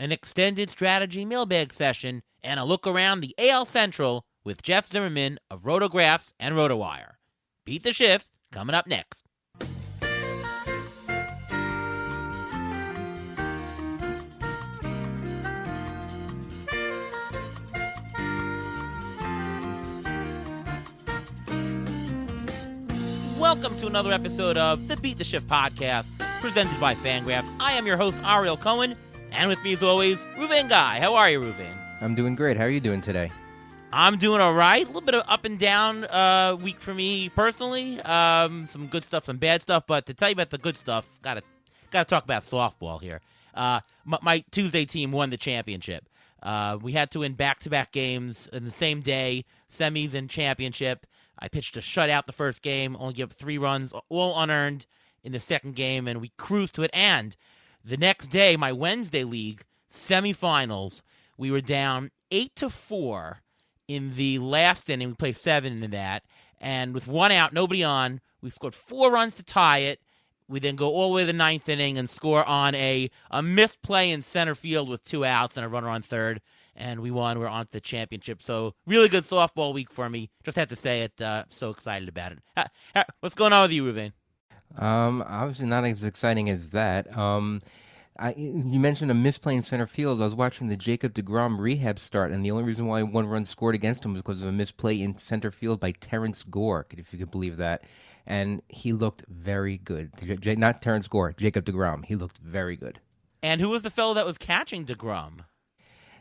an extended strategy mailbag session, and a look around the AL Central with Jeff Zimmerman of Rotographs and RotoWire. Beat the Shift, coming up next. Welcome to another episode of the Beat the Shift podcast, presented by Fangraphs. I am your host, Ariel Cohen, and with me as always, Ruvain Guy. How are you, Ruvain? I'm doing great. How are you doing today? I'm doing all right. A little bit of up and down week for me personally. Some good stuff, some bad stuff. But to tell you about the good stuff, gotta talk about softball here. My Tuesday team won the championship. We had to win back-to-back games in the same day, semis and championship. I pitched a shutout the first game, only gave up 3 runs, all unearned in the second game, and we cruised to it. And the next day, my Wednesday league semifinals, we were down 8-4 in the last inning. We played 7 in that, and with 1 out, nobody on, we scored 4 runs to tie it. We then go all the way to the 9th inning and score on a missed play in center field with 2 outs and a runner on third. And we won. We're on to the championship. So really good softball week for me. Just had to say it. So excited about it. What's going on with you, Ruvain? Obviously not as exciting as that. You mentioned a misplay in center field. I was watching the Jacob deGrom rehab start, and the only reason why 1 run scored against him was because of a misplay in center field by Terrence Gore, if you could believe that. And he looked very good. Not Terrence Gore, Jacob deGrom. He looked very good. And who was the fellow that was catching deGrom?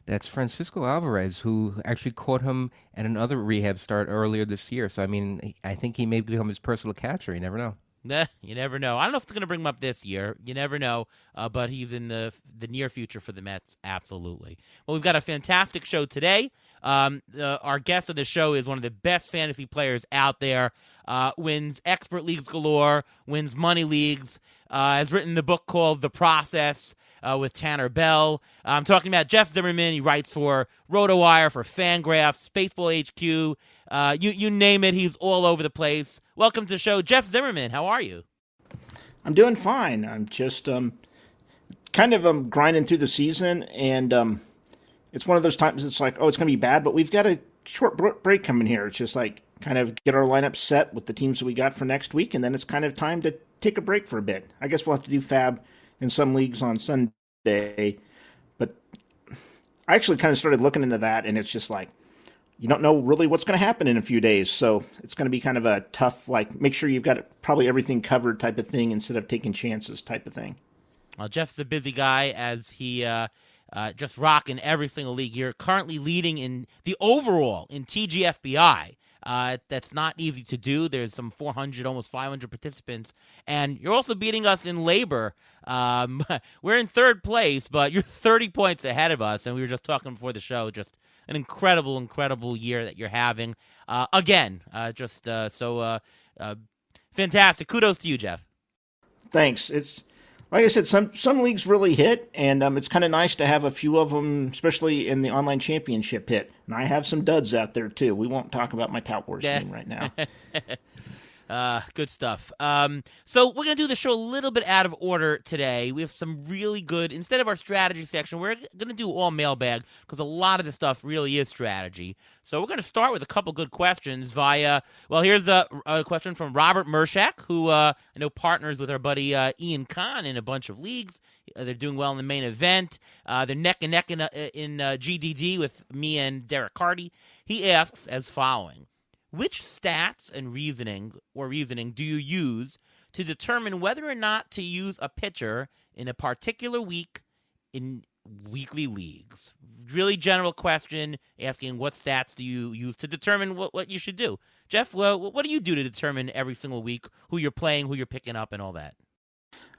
That's Francisco Alvarez, who actually caught him at another rehab start earlier this year. So, I mean, I think he may become his personal catcher. You never know. You never know. I don't know if they're going to bring him up this year. You never know. But he's in the near future for the Mets, absolutely. Well, we've got a fantastic show today. Our guest of the show is one of the best fantasy players out there. Wins expert leagues galore, wins money leagues, has written the book called The Process with Tanner Bell. I'm talking about Jeff Zimmerman. He writes for RotoWire, for Fangraphs, Baseball HQ. You name it, he's all over the place. Welcome to the show, Jeff Zimmerman. How are you? I'm doing fine. I'm just kind of grinding through the season, and it's one of those times it's like, oh, it's going to be bad, but we've got a short break coming here. It's just like kind of get our lineup set with the teams that we got for next week, and then it's kind of time to take a break for a bit. I guess we'll have to do Fab in some leagues on Sunday, but I actually kind of started looking into that, and it's just like, you don't know really what's going to happen in a few days, so it's going to be kind of a tough, like, make sure you've got probably everything covered type of thing instead of taking chances type of thing. Well, Jeff's a busy guy as he just rocking every single league. You're currently leading in the overall in TGFBI. That's not easy to do. There's some 400, almost 500 participants. And you're also beating us in labor. We're in 3rd place, but you're 30 points ahead of us. And we were just talking before the show, just an incredible, incredible year that you're having. Again, so fantastic. Kudos to you, Jeff. Thanks. It's like I said, some leagues really hit, and it's kind of nice to have a few of them, especially in the online championship hit. And I have some duds out there, too. We won't talk about my Tout Wars team right now. Good stuff. So we're going to do the show a little bit out of order today. We have some really good, instead of our strategy section, we're going to do all mailbag because a lot of the stuff really is strategy. So we're going to start with a couple good questions via, well, here's a question from Robert Mershak, who I know partners with our buddy Ian Kahn in a bunch of leagues. They're doing well in the main event. They're neck and neck in GDD with me and Derek Carty. He asks as following. Which stats and reasoning do you use to determine whether or not to use a pitcher in a particular week in weekly leagues? Really general question, asking what stats do you use to determine what you should do. Jeff, what do you do to determine every single week who you're playing, who you're picking up, and all that?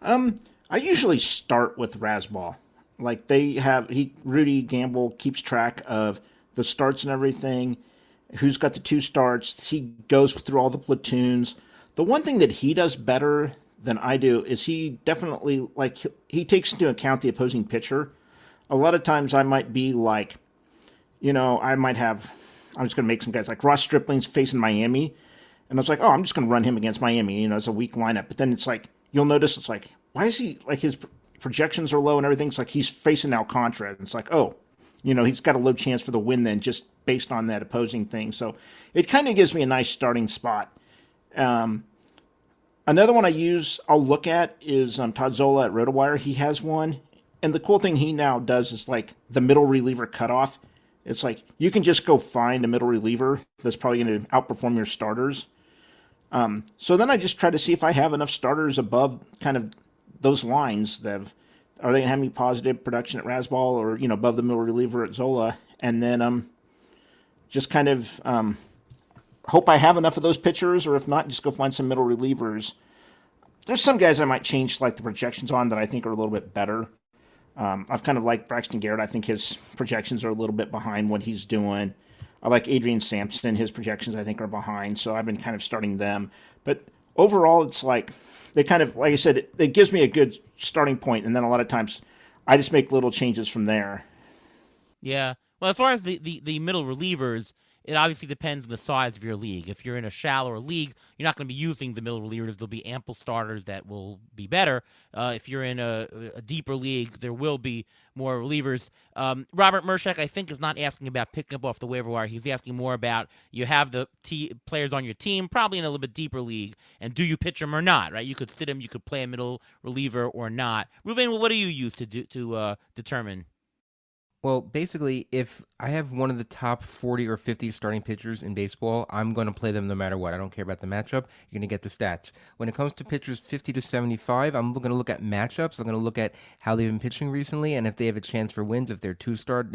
I usually start with Rasball. Like Rudy Gamble keeps track of the starts and everything. Who's got the 2 starts. He goes through all the platoons. The one thing that he does better than I do is he definitely, like, he takes into account the opposing pitcher. A lot of times I might be like, I'm just going to make some guys like Ross Stripling's facing Miami. And I was like, I'm just going to run him against Miami. It's a weak lineup. But then it's like, you'll notice it's like, why is he, like, his projections are low and everything's like he's facing Alcantara. And it's like, oh, he's got a low chance for the win then just based on that opposing thing. So it kind of gives me a nice starting spot. Another one I'll look at is Todd Zola at RotoWire. He has one. And the cool thing he now does is like the middle reliever cutoff. It's like you can just go find a middle reliever that's probably going to outperform your starters. So then I just try to see if I have enough starters above kind of those lines are they going to have any positive production at Rasball or, above the middle reliever at Zola. And then just kind of hope I have enough of those pitchers, or if not, just go find some middle relievers. There's some guys I might change like the projections on that I think are a little bit better. I've kind of liked Braxton Garrett. I think his projections are a little bit behind what he's doing. I like Adrian Sampson. His projections, I think, are behind, so I've been kind of starting them. But overall, it's like they kind of, like I said, it gives me a good starting point, and then a lot of times I just make little changes from there. Yeah. Well, as far as the middle relievers, it obviously depends on the size of your league. If you're in a shallower league, you're not going to be using the middle relievers. There'll be ample starters that will be better. If you're in a deeper league, there will be more relievers. Robert Mershak, I think, is not asking about picking up off the waiver wire. He's asking more about you have the players on your team, probably in a little bit deeper league, and do you pitch them or not, right? You could sit him, you could play a middle reliever or not. Ruvain, what do you use to determine? Well, basically, if I have one of the top 40 or 50 starting pitchers in baseball, I'm going to play them no matter what. I don't care about the matchup. You're going to get the stats. When it comes to pitchers 50 to 75, I'm going to look at matchups. I'm going to look at how they've been pitching recently and if they have a chance for wins, if they're two-star,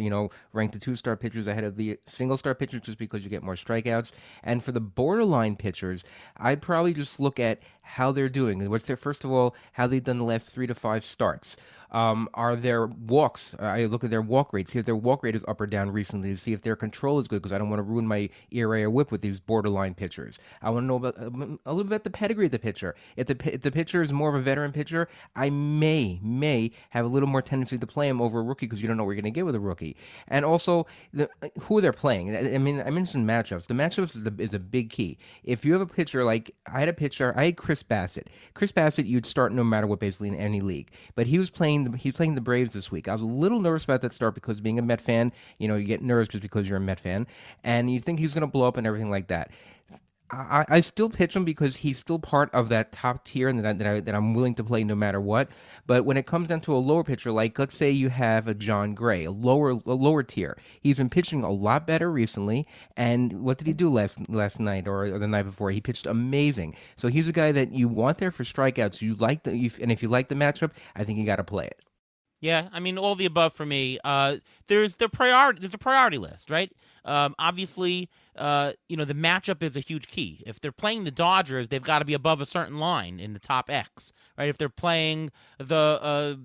ranked the two-star pitchers ahead of the single-star pitchers just because you get more strikeouts. And for the borderline pitchers, I'd probably just look at how they're doing. First of all, how they've done the last 3 to 5 starts. Are there walks? I look at their walk rate, see if their walk rate is up or down recently, to see if their control is good, because I don't want to ruin my ERA or whip with these borderline pitchers. I want to know about a little bit about the pedigree of the pitcher. If the pitcher is more of a veteran pitcher, I may have a little more tendency to play him over a rookie because you don't know what you're going to get with a rookie. And also, who they're playing. I mean, I mentioned matchups. The matchups is a big key. If you have a pitcher, like I had Chris Bassett. Chris Bassett, you'd start no matter what, basically, in any league. But he's playing the Braves this week. I was a little nervous about that start because being a Met fan, you get nervous just because you're a Met fan, and you think he's going to blow up and everything like that. I still pitch him because he's still part of that top tier and that I'm willing to play no matter what. But when it comes down to a lower pitcher, like let's say you have a John Gray, a lower tier, he's been pitching a lot better recently. And what did he do last night or the night before? He pitched amazing. So he's a guy that you want there for strikeouts. And if you like the matchup, I think you got to play it. Yeah, I mean, all the above for me. There's a priority list, right? Obviously, the matchup is a huge key. If they're playing the Dodgers, they've got to be above a certain line in the top X, right? If they're playing the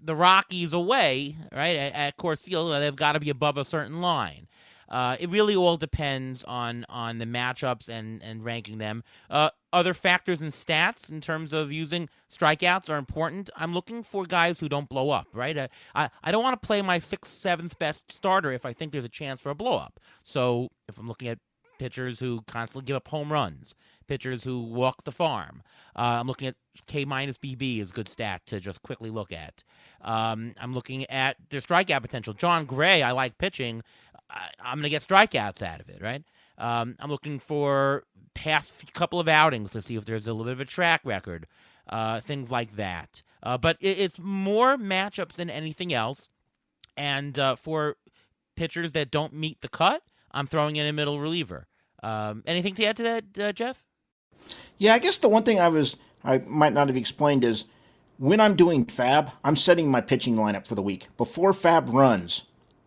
Rockies away, right, at Coors Field, they've got to be above a certain line. It really all depends on the matchups and ranking them. Other factors and stats in terms of using strikeouts are important. I'm looking for guys who don't blow up, right? I don't want to play my 6th, 7th best starter if I think there's a chance for a blow up. So if I'm looking at pitchers who constantly give up home runs, pitchers who walk the farm, I'm looking at K-minus BB is a good stat to just quickly look at. I'm looking at their strikeout potential. John Gray, I like pitching. I'm going to get strikeouts out of it, right? I'm looking for past couple of outings to see if there's a little bit of a track record, things like that. But it's more matchups than anything else. And for pitchers that don't meet the cut, I'm throwing in a middle reliever. Anything to add to that, Jeff? Yeah, I guess the one thing I might not have explained is when I'm doing Fab, I'm setting my pitching lineup for the week. Before Fab runs,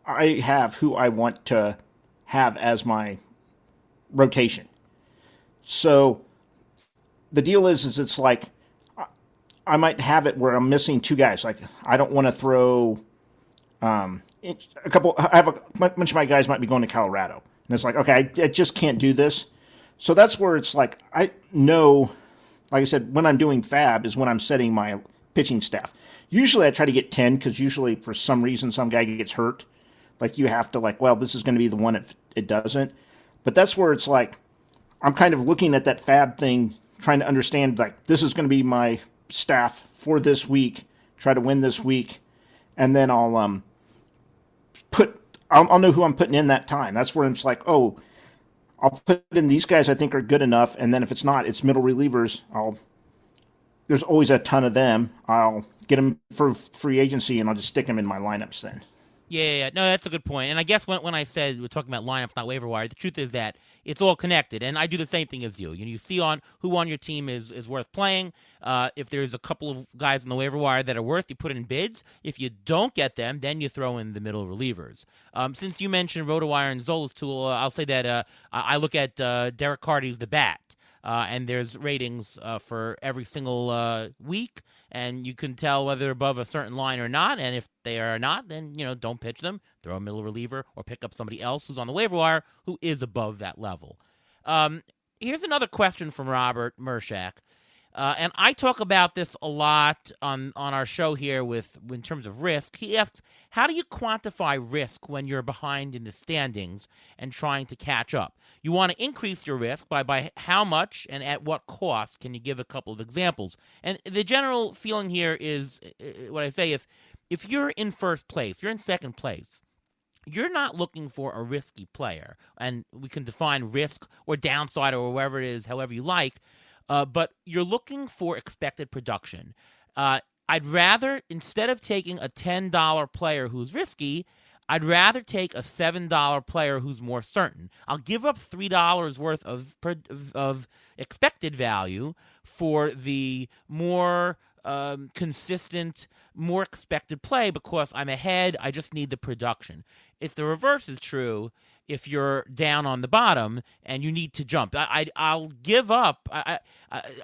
I have who I want to have as my rotation. So the deal is it's like I might have it where I'm missing 2 guys. Like I don't want to throw a couple. I have a bunch of my guys might be going to Colorado, and it's like okay, I just can't do this. So that's where it's like I know, like I said, when I'm doing Fab is when I'm setting my pitching staff. Usually I try to get 10 because usually for some reason some guy gets hurt. Like you have to well, this is going to be the one if it doesn't. But that's where it's like I'm kind of looking at that Fab thing, trying to understand like this is going to be my staff for this week, try to win this week, and then I'll know who I'm putting in that time. That's where it's like, oh, I'll put in these guys I think are good enough, and then if it's not, it's middle relievers. There's always a ton of them. I'll get them for free agency, and I'll just stick them in my lineups then. Yeah. No, that's a good point. And I guess when I said we're talking about lineups, not waiver wire, the truth is that it's all connected. And I do the same thing as you. You see on who on your team is worth playing. If there's a couple of guys on the waiver wire that are worth, you put in bids. If you don't get them, then you throw in the middle relievers. Since you mentioned RotoWire and Zola's tool, I'll say that I look at Derek Carty's The Bat. And there's ratings for every single week, and you can tell whether they're above a certain line or not. And if they are not, then don't pitch them. Throw a middle reliever or pick up somebody else who's on the waiver wire who is above that level. Here's another question from Robert Mershak. And I talk about this a lot on our show here in terms of risk. He asks, how do you quantify risk when you're behind in the standings and trying to catch up? You want to increase your risk by how much and at what cost? Can you give a couple of examples? And the general feeling here is what I say, if you're in first place, you're in second place, you're not looking for a risky player. And we can define risk or downside or whatever it is, however you like. But you're looking for expected production. I'd rather, instead of taking a $10 player who's risky, I'd rather take a $7 player who's more certain. I'll give up $3 worth of expected value for the more consistent, more expected play because I'm ahead. I just need the production. If the reverse is true, if you're down on the bottom and you need to jump, I'll give up. I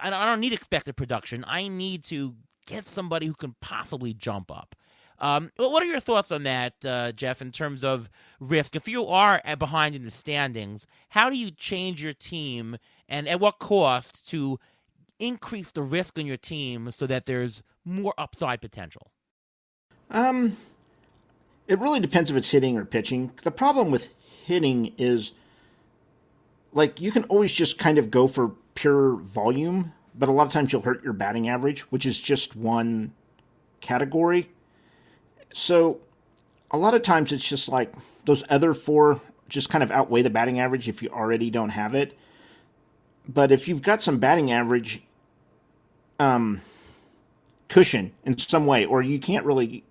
don't need expected production. I need to get somebody who can possibly jump up. What are your thoughts on that, Jeff, in terms of risk? If you are behind in the standings, how do you change your team and at what cost to increase the risk on your team so that there's more upside potential? It really depends if it's hitting or pitching. The problem with hitting is, like, you can always just kind of go for pure volume, but a lot of times you'll hurt your batting average, which is just one category. So a lot of times it's just like those other four just kind of outweigh the batting average if you already don't have it. But if you've got some batting average cushion in some way, or you can't really,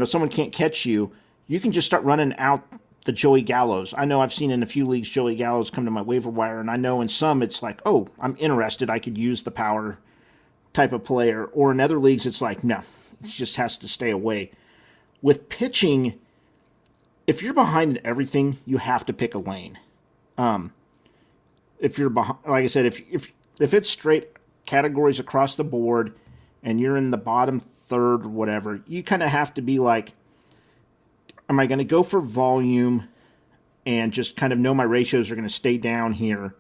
someone can't catch you, you can just start running out the Joey Gallos. I know I've seen in a few leagues Joey Gallos come to my waiver wire, and I know in some it's like, oh, I'm interested, I could use the power type of player. Or in other leagues it's like, no, it just has to stay away. With pitching, if you're behind in everything, you have to pick a lane. If you're behind, like I said, if it's straight categories across the board and you're in the bottom third or whatever, you kind of have to be like, am I going to go for volume and just kind of know my ratios are going to stay down here?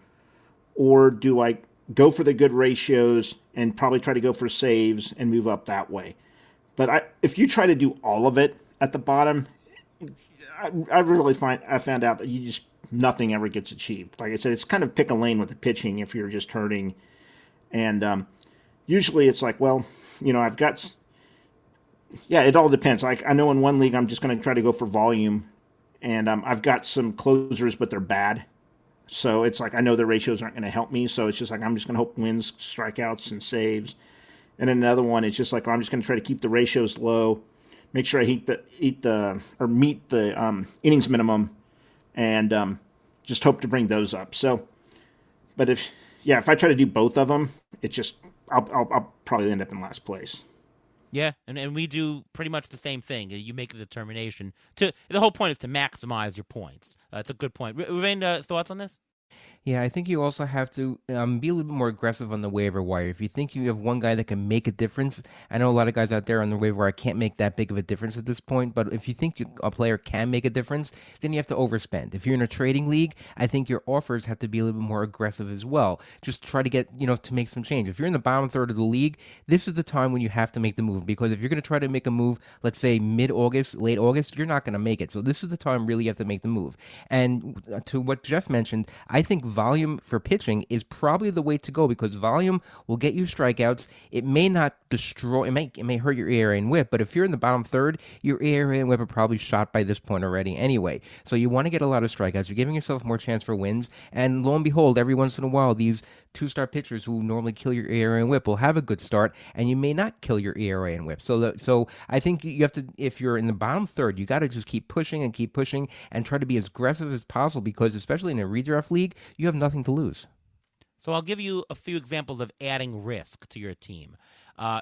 Or do I go for the good ratios and probably try to go for saves and move up that way? But if you try to do all of it at the bottom, I found out that nothing ever gets achieved. Like I said, it's kind of pick a lane with the pitching if you're just hurting. And usually it's like, well, I've got... Yeah, it all depends. Like, I know in one league I'm just going to try to go for volume, and I've got some closers, but they're bad. So it's like I know the ratios aren't going to help me, so it's just like I'm just going to hope wins, strikeouts, and saves. And another one, it's just like I'm just going to try to keep the ratios low, make sure I meet the innings minimum, and just hope to bring those up. So, but if I try to do both of them, it's just I'll probably end up in last place. Yeah, and we do pretty much the same thing. You make a determination. The whole point is to maximize your points. It's a good point. Ruvain, thoughts on this? Yeah, I think you also have to be a little bit more aggressive on the waiver wire. If you think you have one guy that can make a difference, I know a lot of guys out there on the waiver wire can't make that big of a difference at this point, but if you think a player can make a difference, then you have to overspend. If you're in a trading league, I think your offers have to be a little bit more aggressive as well. Just try to get, to make some change. If you're in the bottom third of the league, this is the time when you have to make the move, because if you're going to try to make a move, let's say mid-August, late August, you're not going to make it. So this is the time really you have to make the move. And to what Jeff mentioned, I think volume for pitching is probably the way to go, because volume will get you strikeouts. It may not destroy, it may hurt your ERA and WHIP, but if you're in the bottom third, your ERA and WHIP are probably shot by this point already anyway. So you want to get a lot of strikeouts. You're giving yourself more chance for wins, and lo and behold, every once in a while, these two-star pitchers who normally kill your ERA and WHIP will have a good start, and you may not kill your ERA and WHIP. So I think you have to, if you're in the bottom third, you got to just keep pushing and try to be as aggressive as possible, because especially in a redraft league, you have nothing to lose. So I'll give you a few examples of adding risk to your team.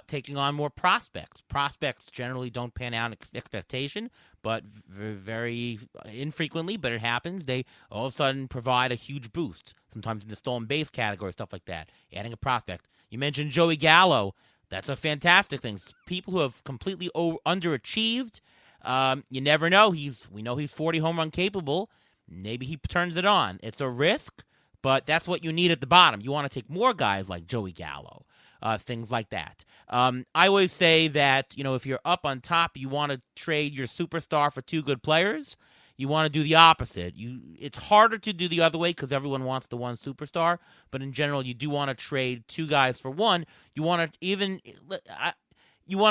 Taking on more prospects. Prospects generally don't pan out expectation, but very infrequently, but it happens. They all of a sudden provide a huge boost, sometimes in the stolen base category, stuff like that. Adding a prospect. You mentioned Joey Gallo. That's a fantastic thing. People who have completely underachieved, you never know. We know he's 40 home run capable. Maybe he turns it on. It's a risk, but that's what you need at the bottom. You want to take more guys like Joey Gallo, things like that. I always say that, if you're up on top, you want to trade your superstar for two good players. You want to do the opposite. It's harder to do the other way because everyone wants the one superstar, but in general, you do want to trade two guys for one. You want to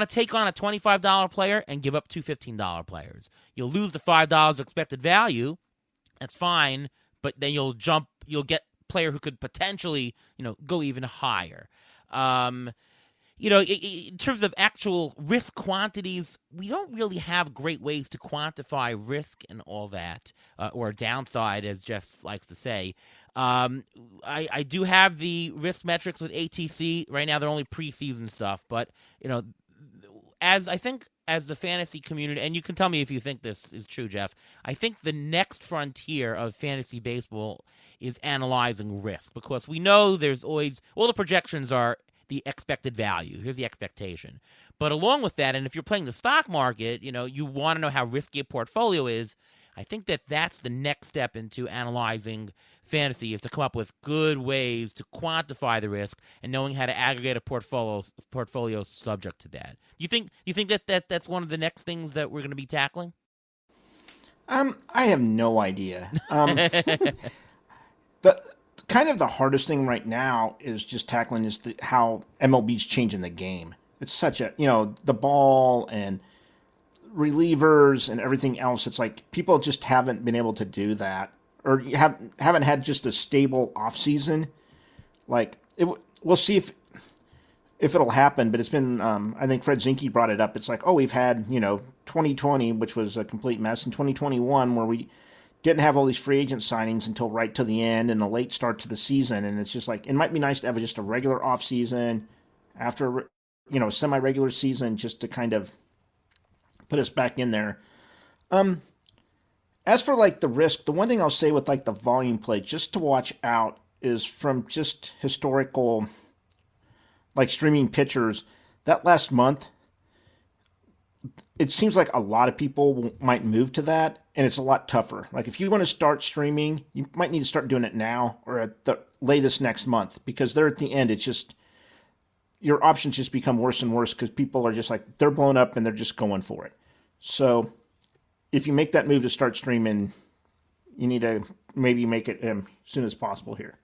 take on a $25 player and give up two $15 players. You'll lose the $5 expected value. That's fine, but then you'll get a player who could potentially, go even higher. In terms of actual risk quantities, we don't really have great ways to quantify risk and all that, or downside, as Jeff likes to say. I do have the risk metrics with ATC. Right now, they're only preseason stuff, but, as the fantasy community, and you can tell me if you think this is true, Jeff, I think the next frontier of fantasy baseball is analyzing risk, because we know there's always, all the projections are the expected value. Here's the expectation. But along with that, and if you're playing the stock market, you want to know how risky a portfolio is. I think that's the next step into analyzing fantasy, is to come up with good ways to quantify the risk and knowing how to aggregate a portfolio subject to that. You think that's one of the next things that we're going to be tackling? I have no idea. The hardest thing right now is just tackling how MLB's changing the game. It's such a, the ball and relievers and everything else. It's like people just haven't been able to do that, or haven't had just a stable off season. Like we'll see if it'll happen. But it's been, I think Fred Zinke brought it up. It's like, we've had 2020, which was a complete mess, and 2021 where we didn't have all these free agent signings until right to the end and the late start to the season. And it's just like, it might be nice to have just a regular off season after, semi-regular season, just to kind of put us back in there. As for the risk, the one thing I'll say with the volume play, just to watch out, is from just historical, streaming pitchers, that last month, it seems like a lot of people might move to that, and it's a lot tougher. If you want to start streaming, you might need to start doing it now or at the latest next month, because they're at the end. It's just, your options just become worse and worse because people are just they're blown up and they're just going for it. So if you make that move to start streaming, you need to maybe make it as soon as possible here.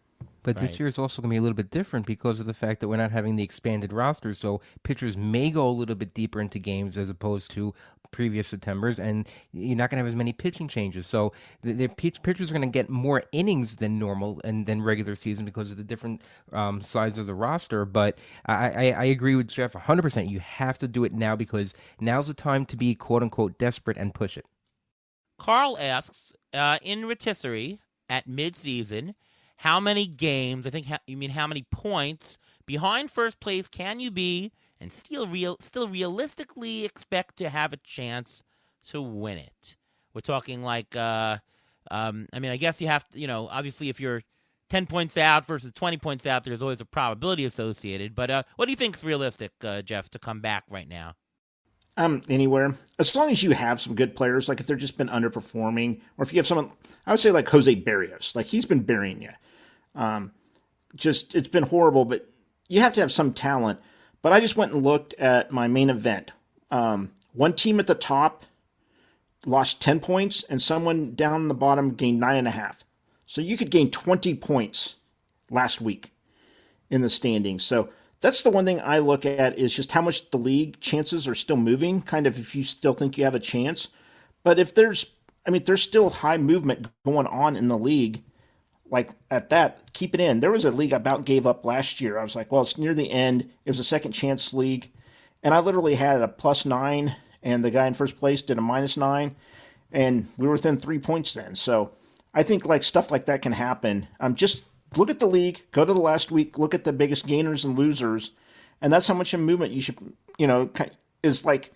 But this year is also going to be a little bit different because of the fact that we're not having the expanded roster. So pitchers may go a little bit deeper into games as opposed to previous Septembers, and you're not going to have as many pitching changes. So the pitchers are going to get more innings than normal and than regular season because of the different size of the roster. But I agree with Jeff 100%. You have to do it now, because now's the time to be quote-unquote desperate and push it. Carl asks, in rotisserie at midseason, how many games, how many points behind first place can you be and still realistically expect to have a chance to win it? We're talking I guess you have to, obviously if you're 10 points out versus 20 points out, there's always a probability associated. But what do you think is realistic, Jeff, to come back right now? Anywhere. As long as you have some good players, if they've just been underperforming, or if you have someone, I would say Jose Barrios, he's been burying you. It's been horrible, but you have to have some talent. But I just went and looked at my main event. One team at the top lost 10 points, and someone down the bottom gained 9.5. So you could gain 20 points last week in the standings. So that's the one thing I look at is just how much the league chances are still moving, kind of if you still think you have a chance. But if there's still high movement going on in the league, like at that, keep it in. There was a league I about gave up last year. I was like, well, it's near the end. It was a second chance league. And I literally had a +9, and the guy in first place did a -9, and we were within 3 points then. So I think like stuff like that can happen. Just look at the league, go to the last week, look at the biggest gainers and losers, and that's how much movement you should, is like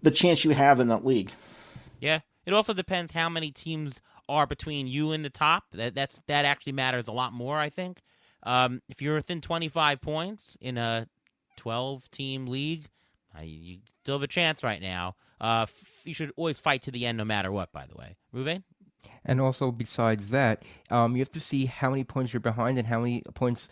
the chance you have in that league. Yeah. It also depends how many teams are between you and the top. That actually matters a lot more, I think. If you're within 25 points in a 12-team league, you still have a chance right now. You should always fight to the end no matter what, by the way. Ruvain? And also, besides that, you have to see how many points you're behind and how many points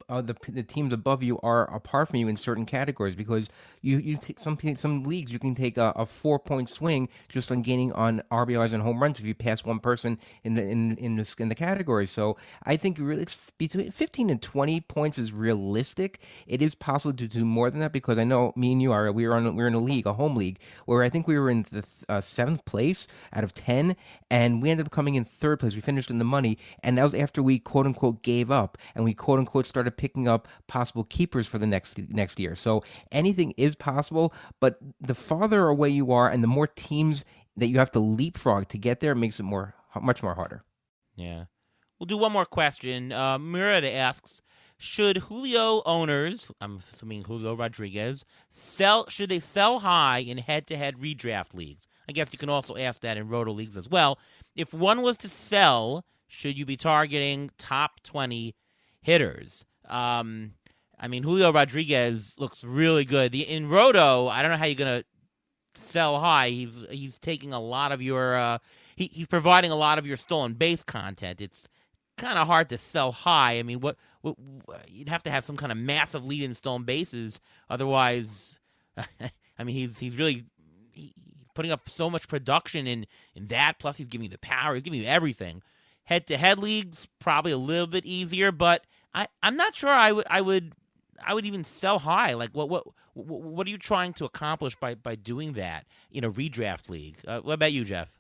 the teams above you are apart from you in certain categories. Because you take some leagues, you can take a 4-point swing just on gaining on RBIs and home runs if you pass one person in the category. So I think really it's between 15 and 20 points is realistic. It is possible to do more than that because I know me and you are we were in a league, a home league, where I think we were in the 7th place out of 10, and we ended up coming in 3rd place. We finished in the money, and that was after we quote unquote gave up and we quote unquote started picking up possible keepers for the next year. So anything is possible, but the farther away you are and the more teams that you have to leapfrog to get there makes it much more harder. Yeah. We'll do one more question. Murata asks, should Julio owners, I'm assuming Julio Rodriguez, should they sell high in head-to-head redraft leagues? I guess you can also ask that in roto leagues as well. If one was to sell, should you be targeting top 20 hitters? Julio Rodriguez looks really good. In roto, I don't know how you're gonna sell high. He's taking a lot of your he's providing a lot of your stolen base content. It's kind of hard to sell high. I mean, what you'd have to have some kind of massive lead in stolen bases, otherwise. He's really putting up so much production in that. Plus, he's giving you the power. He's giving you everything. Head-to-head leagues probably a little bit easier, but I'm not sure I would even sell high. Like what are you trying to accomplish by doing that in a redraft league? What about you, Jeff?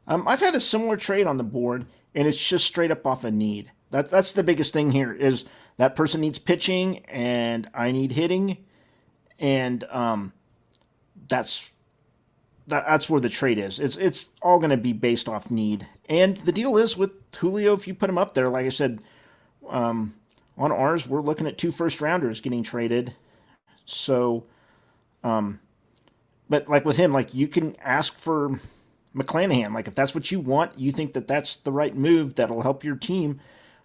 I've had a similar trade on the board, and it's just straight up off a need. That's the biggest thing here is that person needs pitching, and I need hitting, and that's where the trade is. It's all going to be based off need. And the deal is with Julio, if you put him up there, like I said, on ours, we're looking at 2 first-rounders getting traded. So, but like with him, like you can ask for McClanahan. Like if that's what you want, you think that that's the right move that'll help your team,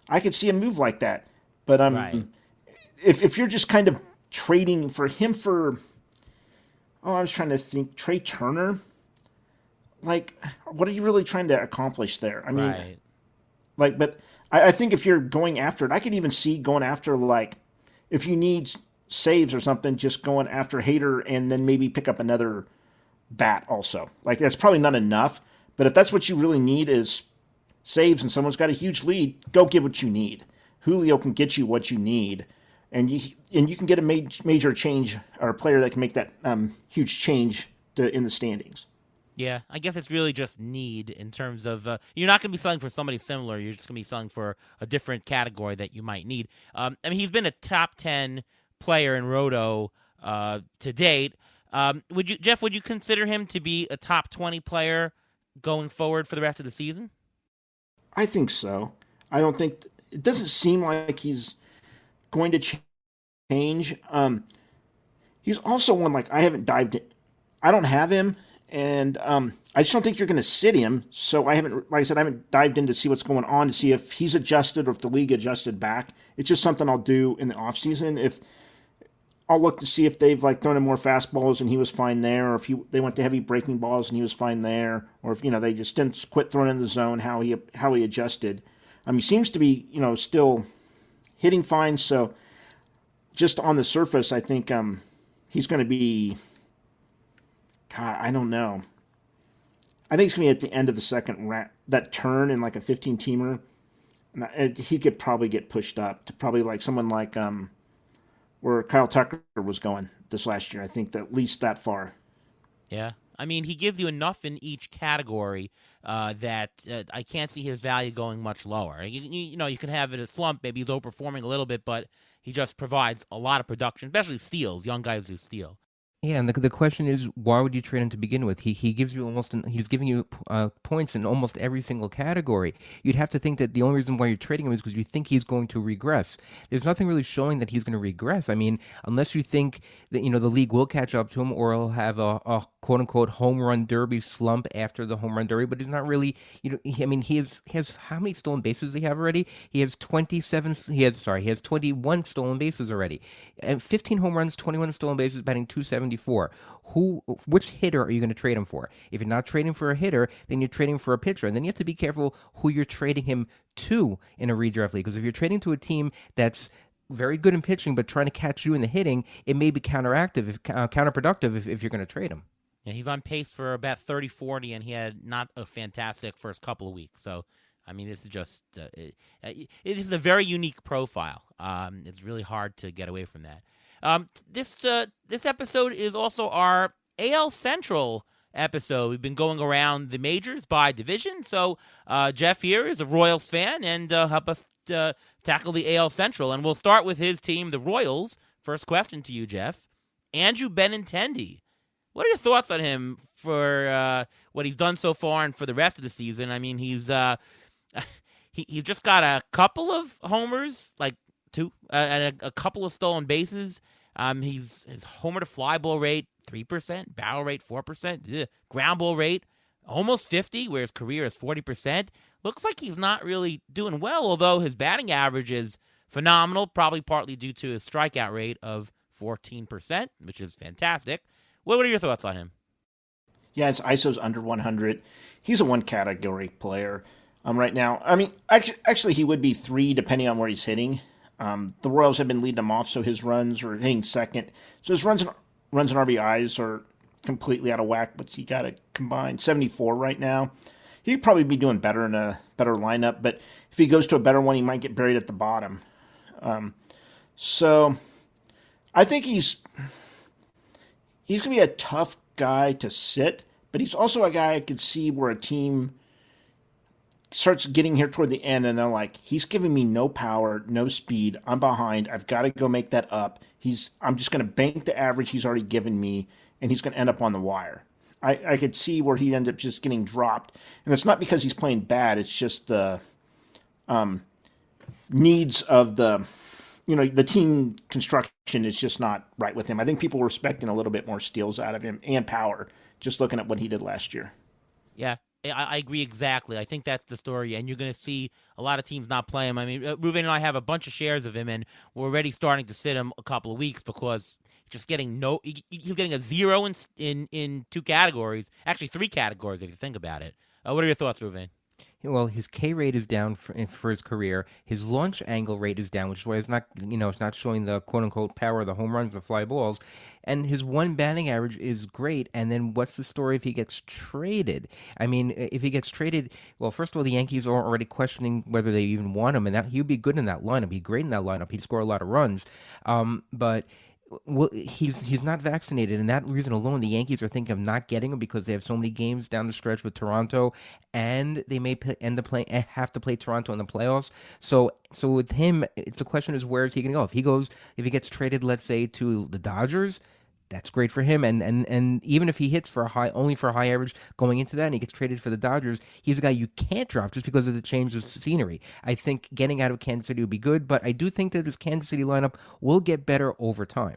I could see a move like that. But Right. if you're just kind of trading for him for, I was trying to think, Trey Turner. Like, what are you really trying to accomplish there? I mean, Right. like, but I think if you're going after it, I could even see going after, like, if you need saves or something, just going after Hader and then maybe pick up another bat also. Like, that's probably not enough. But if that's what you really need is saves and someone's got a huge lead, go get what you need. Julio can get you what you need. And you can get a major change or a player that can make that huge change in the standings. Yeah, I guess it's really just need in terms of you're not going to be selling for somebody similar. You're just going to be selling for a different category that you might need. He's been a top 10 player in Roto to date. Jeff, would you consider him to be a top 20 player going forward for the rest of the season? I think so. I don't think it doesn't seem like he's going to change. He's also one like I haven't dived in. I don't have him. And I just don't think you're going to sit him. So I haven't dived in to see what's going on to see if he's adjusted or if the league adjusted back. It's just something I'll do in the offseason. If I'll look to see if they've like thrown him more fastballs and he was fine there, or if they went to heavy breaking balls and he was fine there, or if they just didn't quit throwing in the zone, how he adjusted. He seems to be still hitting fine. So just on the surface, I think he's going to be. God, I don't know. I think it's going to be at the end of the second round, that turn in like a 15-teamer. He could probably get pushed up to probably like someone like where Kyle Tucker was going this last year. I think that at least that far. Yeah. I mean, he gives you enough in each category that I can't see his value going much lower. You can have it a slump. Maybe he's overperforming a little bit, but he just provides a lot of production, especially steals. Young guys do steal. Yeah, and the question is, why would you trade him to begin with? He gives you he's giving you points in almost every single category. You'd have to think that the only reason why you're trading him is because you think he's going to regress. There's nothing really showing that he's going to regress. I mean, unless you think that the league will catch up to him, or he'll have a quote unquote home run derby slump after the home run derby. But he's not really. He has how many stolen bases does he have already? He has 27. He has 21 stolen bases already, and 15 home runs, 21 stolen bases, batting 270. Which hitter are you going to trade him for? If you're not trading for a hitter, then you're trading for a pitcher, and then you have to be careful who you're trading him to in a redraft league. Because if you're trading to a team that's very good in pitching but trying to catch you in the hitting, it may be counterproductive if you're going to trade him. Yeah, he's on pace for about 30-40, and he had not a fantastic first couple of weeks. So, I mean, this is just it is a very unique profile. It's really hard to get away from that. This episode is also our AL Central episode. We've been going around the majors by division. So Jeff here is a Royals fan and help us tackle the AL Central. And we'll start with his team, the Royals. First question to you, Jeff. Andrew Benintendi. What are your thoughts on him for what he's done so far and for the rest of the season? I mean, he's just got a couple of homers, like two, and a couple of stolen bases. His homer to fly ball rate 3%, barrel rate 4%, ground ball rate almost 50%, where his career is 40%. Looks like he's not really doing well, although his batting average is phenomenal, probably partly due to his strikeout rate of 14%, which is fantastic. What are your thoughts on him? Yeah, his ISO's under 100. He's a one category player right now. I mean, actually, he would be 3 depending on where he's hitting. The Royals have been leading him off, so his runs are hitting second. So his runs and RBIs are completely out of whack, but he got a combined 74 right now. He'd probably be doing better in a better lineup, but if he goes to a better one, he might get buried at the bottom. So I think he's going to be a tough guy to sit, but he's also a guy I could see where a team starts getting here toward the end and they're like, he's giving me no power, no speed. I'm behind. I've got to go make that up. I'm just going to bank the average he's already given me, and he's going to end up on the wire. I could see where he'd end up just getting dropped. And it's not because he's playing bad. It's just the needs of the team construction is just not right with him. I think people were expecting a little bit more steals out of him and power, just looking at what he did last year. Yeah, I agree exactly. I think that's the story, and you're going to see a lot of teams not play him. I mean, Ruben and I have a bunch of shares of him, and we're already starting to sit him a couple of weeks because just getting he's getting a 0 in 2 categories, actually 3 categories if you think about it. What are your thoughts, Ruben? Well, his K rate is down for his career. His launch angle rate is down, which is why it's not showing the quote unquote power of the home runs, the fly balls. And his one batting average is great. And then what's the story if he gets traded? I mean, if he gets traded, well, first of all, the Yankees are already questioning whether they even want him, and that he'd be good in that lineup. He'd be great in that lineup. He'd score a lot of runs. But well, he's not vaccinated, and that reason alone, the Yankees are thinking of not getting him because they have so many games down the stretch with Toronto, and they may have to play Toronto in the playoffs. So with him, it's a question is where is he going to go? If he gets traded, let's say to the Dodgers, that's great for him. And even if he hits only for a high average going into that, and he gets traded for the Dodgers, he's a guy you can't drop just because of the change of scenery. I think getting out of Kansas City would be good, but I do think that this Kansas City lineup will get better over time.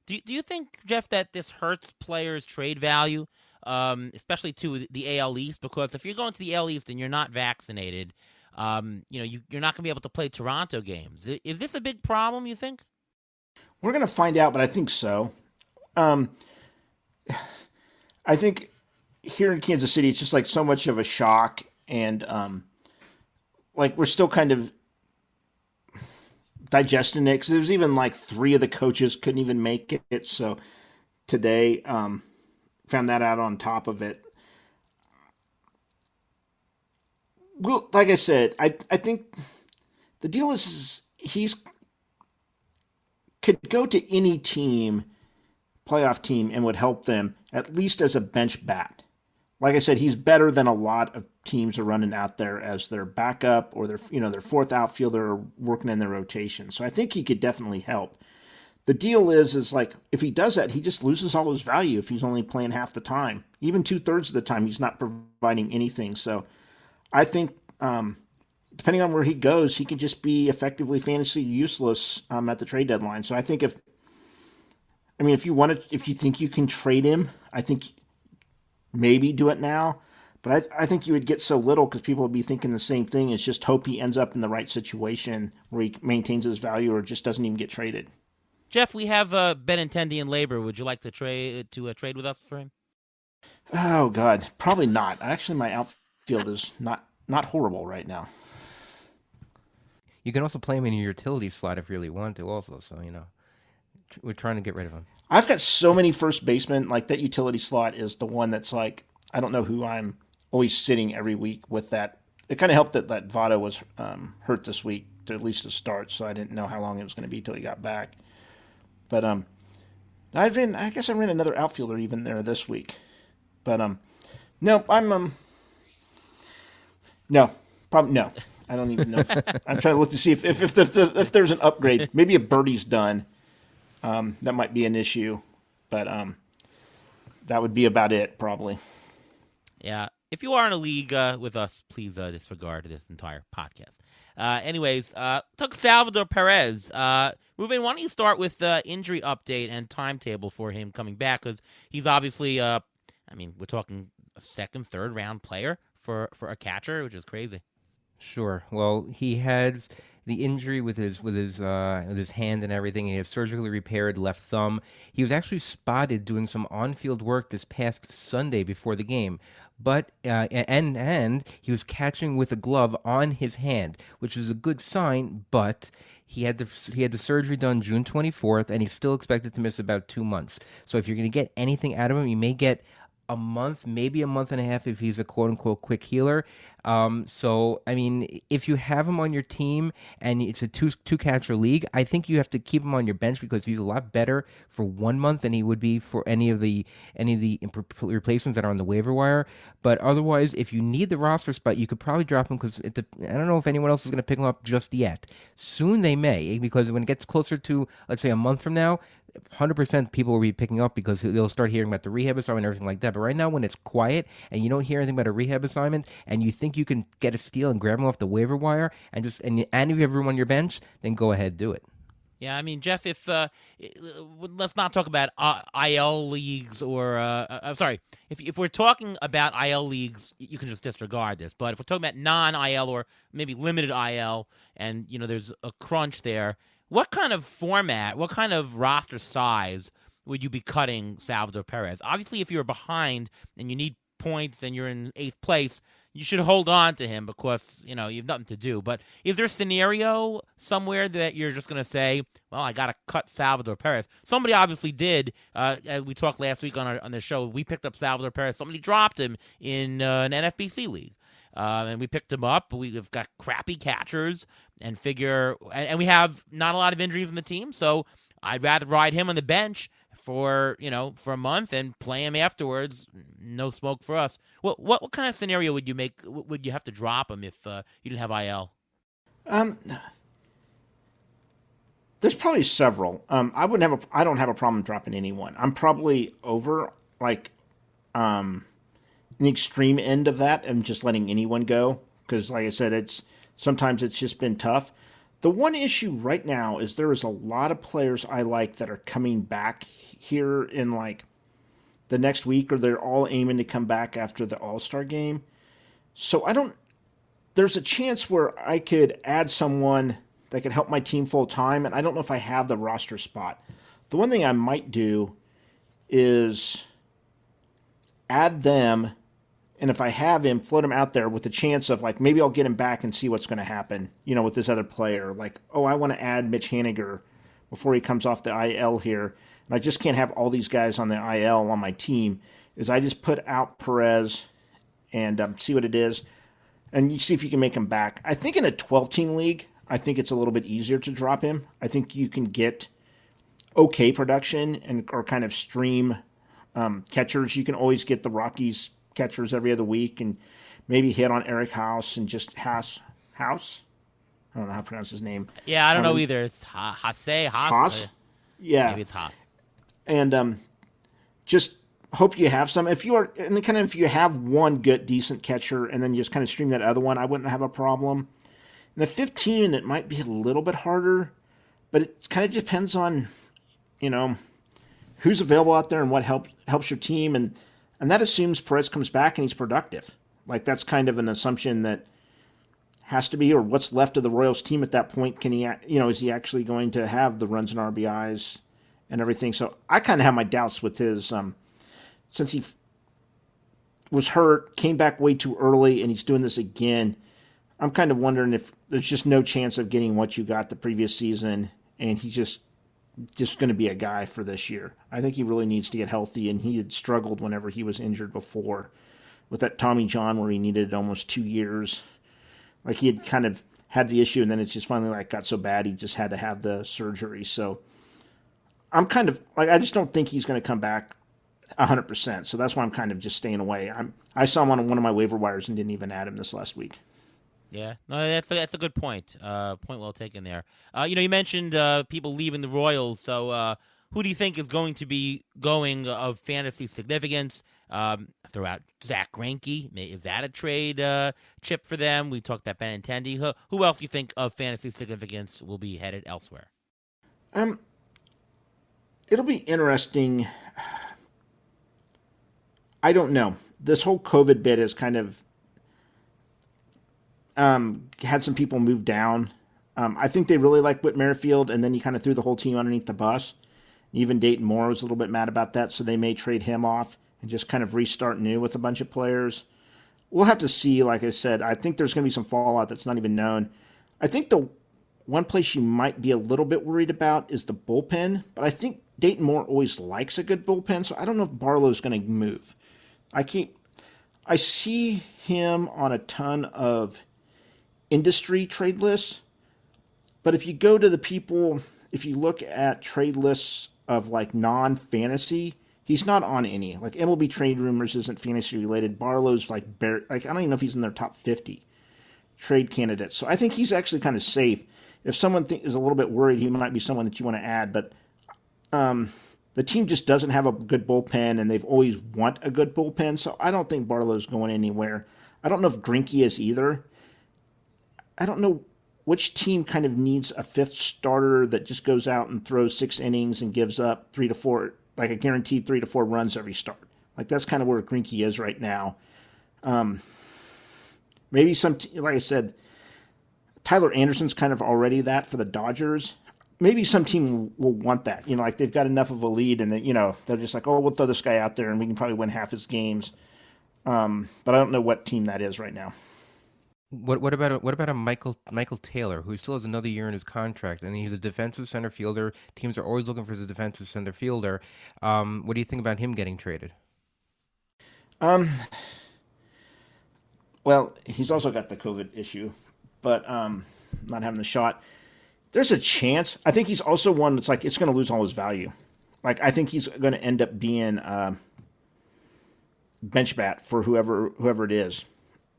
Do you think, Jeff, that this hurts players' trade value, especially to the AL East? Because if you're going to the AL East and you're not vaccinated, you're not going to be able to play Toronto games. Is this a big problem, you think? We're going to find out, but I think so. I think here in Kansas City, it's just like so much of a shock, and like we're still kind of digesting it because there's even like 3 of the coaches couldn't even make it. So today, found that out on top of it. Well, like I said, I think the deal is he's could go to any team, playoff team, and would help them at least as a bench bat. Like I said, he's better than a lot of teams are running out there as their backup or their fourth outfielder working in their rotation. So I think he could definitely help. The deal is like if he does that, he just loses all his value if he's only playing half the time. Even 2/3 of the time, he's not providing anything. So I think depending on where he goes, he could just be effectively fantasy useless at the trade deadline. So I think if you think you can trade him, I think maybe do it now. But I think you would get so little because people would be thinking the same thing. It's just hope he ends up in the right situation where he maintains his value or just doesn't even get traded. Jeff, we have Benintendi in labor. Would you like to trade with us for him? Oh God, probably not. Actually, my outfield is not horrible right now. You can also play him in your utility slot if you really want to. Also, so we're trying to get rid of him. I've got so many first basemen. Like that utility slot is the one that's like I don't know who I'm always sitting every week with that. It kind of helped that Votto was hurt this week to at least to start, so I didn't know how long it was going to be till he got back. But I guess I ran another outfielder even there this week. But no, no, probably no. I don't even know. I'm trying to look to see if there's an upgrade. Maybe a birdie's done. That might be an issue, but that would be about it probably. Yeah. If you are in a league with us, please disregard this entire podcast. Anyways, took Salvador Perez. Ruben, why don't you start with the injury update and timetable for him coming back? Because he's obviously, we're talking a second, third round player for a catcher, which is crazy. Sure. Well, he had the injury with his hand and everything. He has surgically repaired left thumb. He was actually spotted doing some on-field work this past Sunday before the game, but and he was catching with a glove on his hand, which is a good sign. But he had the surgery done June 24th, and he's still expected to miss about 2 months. So if you're going to get anything out of him, you may get a month, maybe a month and a half if he's a quote-unquote quick healer. So, if you have him on your team and it's a two-catcher league, I think you have to keep him on your bench because he's a lot better for 1 month than he would be for any of the replacements that are on the waiver wire. But otherwise, if you need the roster spot, you could probably drop him because I don't know if anyone else is going to pick him up just yet. Soon they may, because when it gets closer to, let's say, a month from now, 100% people will be picking up because they'll start hearing about the rehab assignment and everything like that. But right now, when it's quiet and you don't hear anything about a rehab assignment and you think you can get a steal and grab him off the waiver wire and if you have room on your bench, then go ahead, do it. Yeah, Jeff, if let's not talk about IL leagues or I'm sorry, if we're talking about IL leagues, you can just disregard this. But if we're talking about non-IL or maybe limited IL, and there's a crunch there, what kind of format, what kind of roster size would you be cutting Salvador Perez? Obviously, if you're behind and you need points and you're in 8th place, you should hold on to him because, you have nothing to do. But is there a scenario somewhere that you're just going to say, well, I got to cut Salvador Perez? Somebody obviously did. We talked last week on the show. We picked up Salvador Perez. Somebody dropped him in an NFBC league. And we picked him up. We've got crappy catchers and we have not a lot of injuries in the team. So I'd rather ride him on the bench for a month and play him afterwards. No smoke for us. What kind of scenario would you make? Would you have to drop him if you didn't have IL? There's probably several. I don't have a problem dropping anyone. I'm probably over an extreme end of that and just letting anyone go because, like I said, sometimes it's just been tough. The one issue right now is there is a lot of players I like that are coming back here in the next week, or they're all aiming to come back after the All-Star game. So there's a chance where I could add someone that could help my team full time, and I don't know if I have the roster spot. The one thing I might do is add them, and if I have him, float him out there with the chance of maybe I'll get him back and see what's going to happen, with this other player. I want to add Mitch Haniger before he comes off the IL here. And I just can't have all these guys on the IL on my team. Is I just put out Perez and see what it is, and you see if you can make him back. I think in a 12-team league, I think it's a little bit easier to drop him. I think you can get okay production or kind of stream catchers. You can always get the Rockies catchers every other week and maybe hit on Eric House and just House. I don't know how to pronounce his name. Yeah, I don't know either. It's Haas. Yeah, maybe it's Haas. And just hope you have some. If you have one good decent catcher and then you just kind of stream that other one, I wouldn't have a problem. And at 15, it might be a little bit harder, but it kind of depends on, who's available out there and what helps your team, and that assumes Perez comes back and he's productive. Like that's kind of an assumption that has to be, or what's left of the Royals team at that point. Can he, is he actually going to have the runs and RBIs and everything? So I kind of have my doubts with his, since he was hurt, came back way too early, and he's doing this again. I'm kind of wondering if there's just no chance of getting what you got the previous season, and he's just going to be a guy for this year. I think he really needs to get healthy, and he had struggled whenever he was injured before with that Tommy John where he needed almost 2 years. Like he had kind of had the issue, and then it's just finally got so bad he just had to have the surgery. So I'm kind of I just don't think he's going to come back 100%. So that's why I'm kind of just staying away. I saw him on one of my waiver wires and didn't even add him this last week. Yeah, no, that's a good point. Point well taken there. You mentioned people leaving the Royals. So who do you think is going to be going of fantasy significance? Throw out Zach Greinke. Is that a trade chip for them? We talked about Benintendi. Who else do you think of fantasy significance will be headed elsewhere? It'll be interesting. I don't know. This whole COVID bit has kind of had some people move down. I think they really like Whit Merrifield, and then he kind of threw the whole team underneath the bus. Even Dayton Moore was a little bit mad about that, so they may trade him off and just kind of restart new with a bunch of players. We'll have to see. Like I said, I think there's going to be some fallout that's not even known. I think the one place you might be a little bit worried about is the bullpen, but I think Dayton Moore always likes a good bullpen, so I don't know if Barlow's going to move. I see him on a ton of industry trade lists, but if you go to if you look at trade lists of non-fantasy, he's not on any. Like MLB Trade Rumors isn't fantasy related. Barlow's I don't even know if he's in their top 50 trade candidates. So I think he's actually kind of safe. If someone is a little bit worried, he might be someone that you want to add. But the team just doesn't have a good bullpen, and they've always want a good bullpen. So I don't think Barlow's going anywhere. I don't know if Greinke is either. I don't know which team kind of needs a fifth starter that just goes out and throws 6 innings and gives up 3 to 4, like a guaranteed 3 to 4 runs every start. Like that's kind of where Greinke is right now. Maybe like I said, Tyler Anderson's kind of already that for the Dodgers. Maybe some team will want that. Like they've got enough of a lead, and they're just like, oh, we'll throw this guy out there, and we can probably win half his games. But I don't know what team that is right now. What about a Michael Taylor, who still has another year in his contract, and he's a defensive center fielder. Teams are always looking for the defensive center fielder. What do you think about him getting traded? Well, he's also got the COVID issue, but not having the shot. There's a chance. I think he's also one that's it's going to lose all his value. I think he's going to end up being bench bat for whoever it is.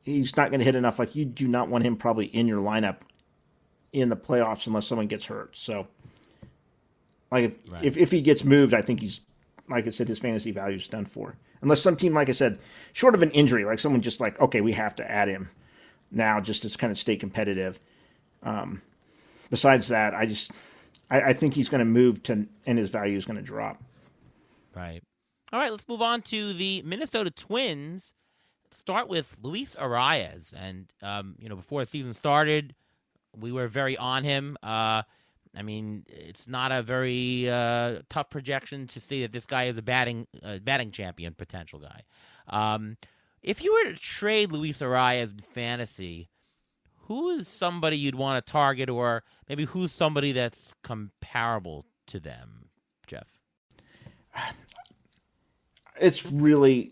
He's not going to hit enough. You do not want him probably in your lineup in the playoffs unless someone gets hurt. So, if he gets moved, I think he's, like I said, his fantasy value is done for. Unless some team, like I said, short of an injury, someone just okay, we have to add him now just to kind of stay competitive. Besides that, I think he's going to move and his value is going to drop. Right. All right, let's move on to the Minnesota Twins. Start with Luis Arias, and before the season started, we were very on him. It's not a very tough projection to see that this guy is a batting champion potential guy. If you were to trade Luis Arias in fantasy, who is somebody you'd want to target, or maybe who's somebody that's comparable to them, Jeff? It's really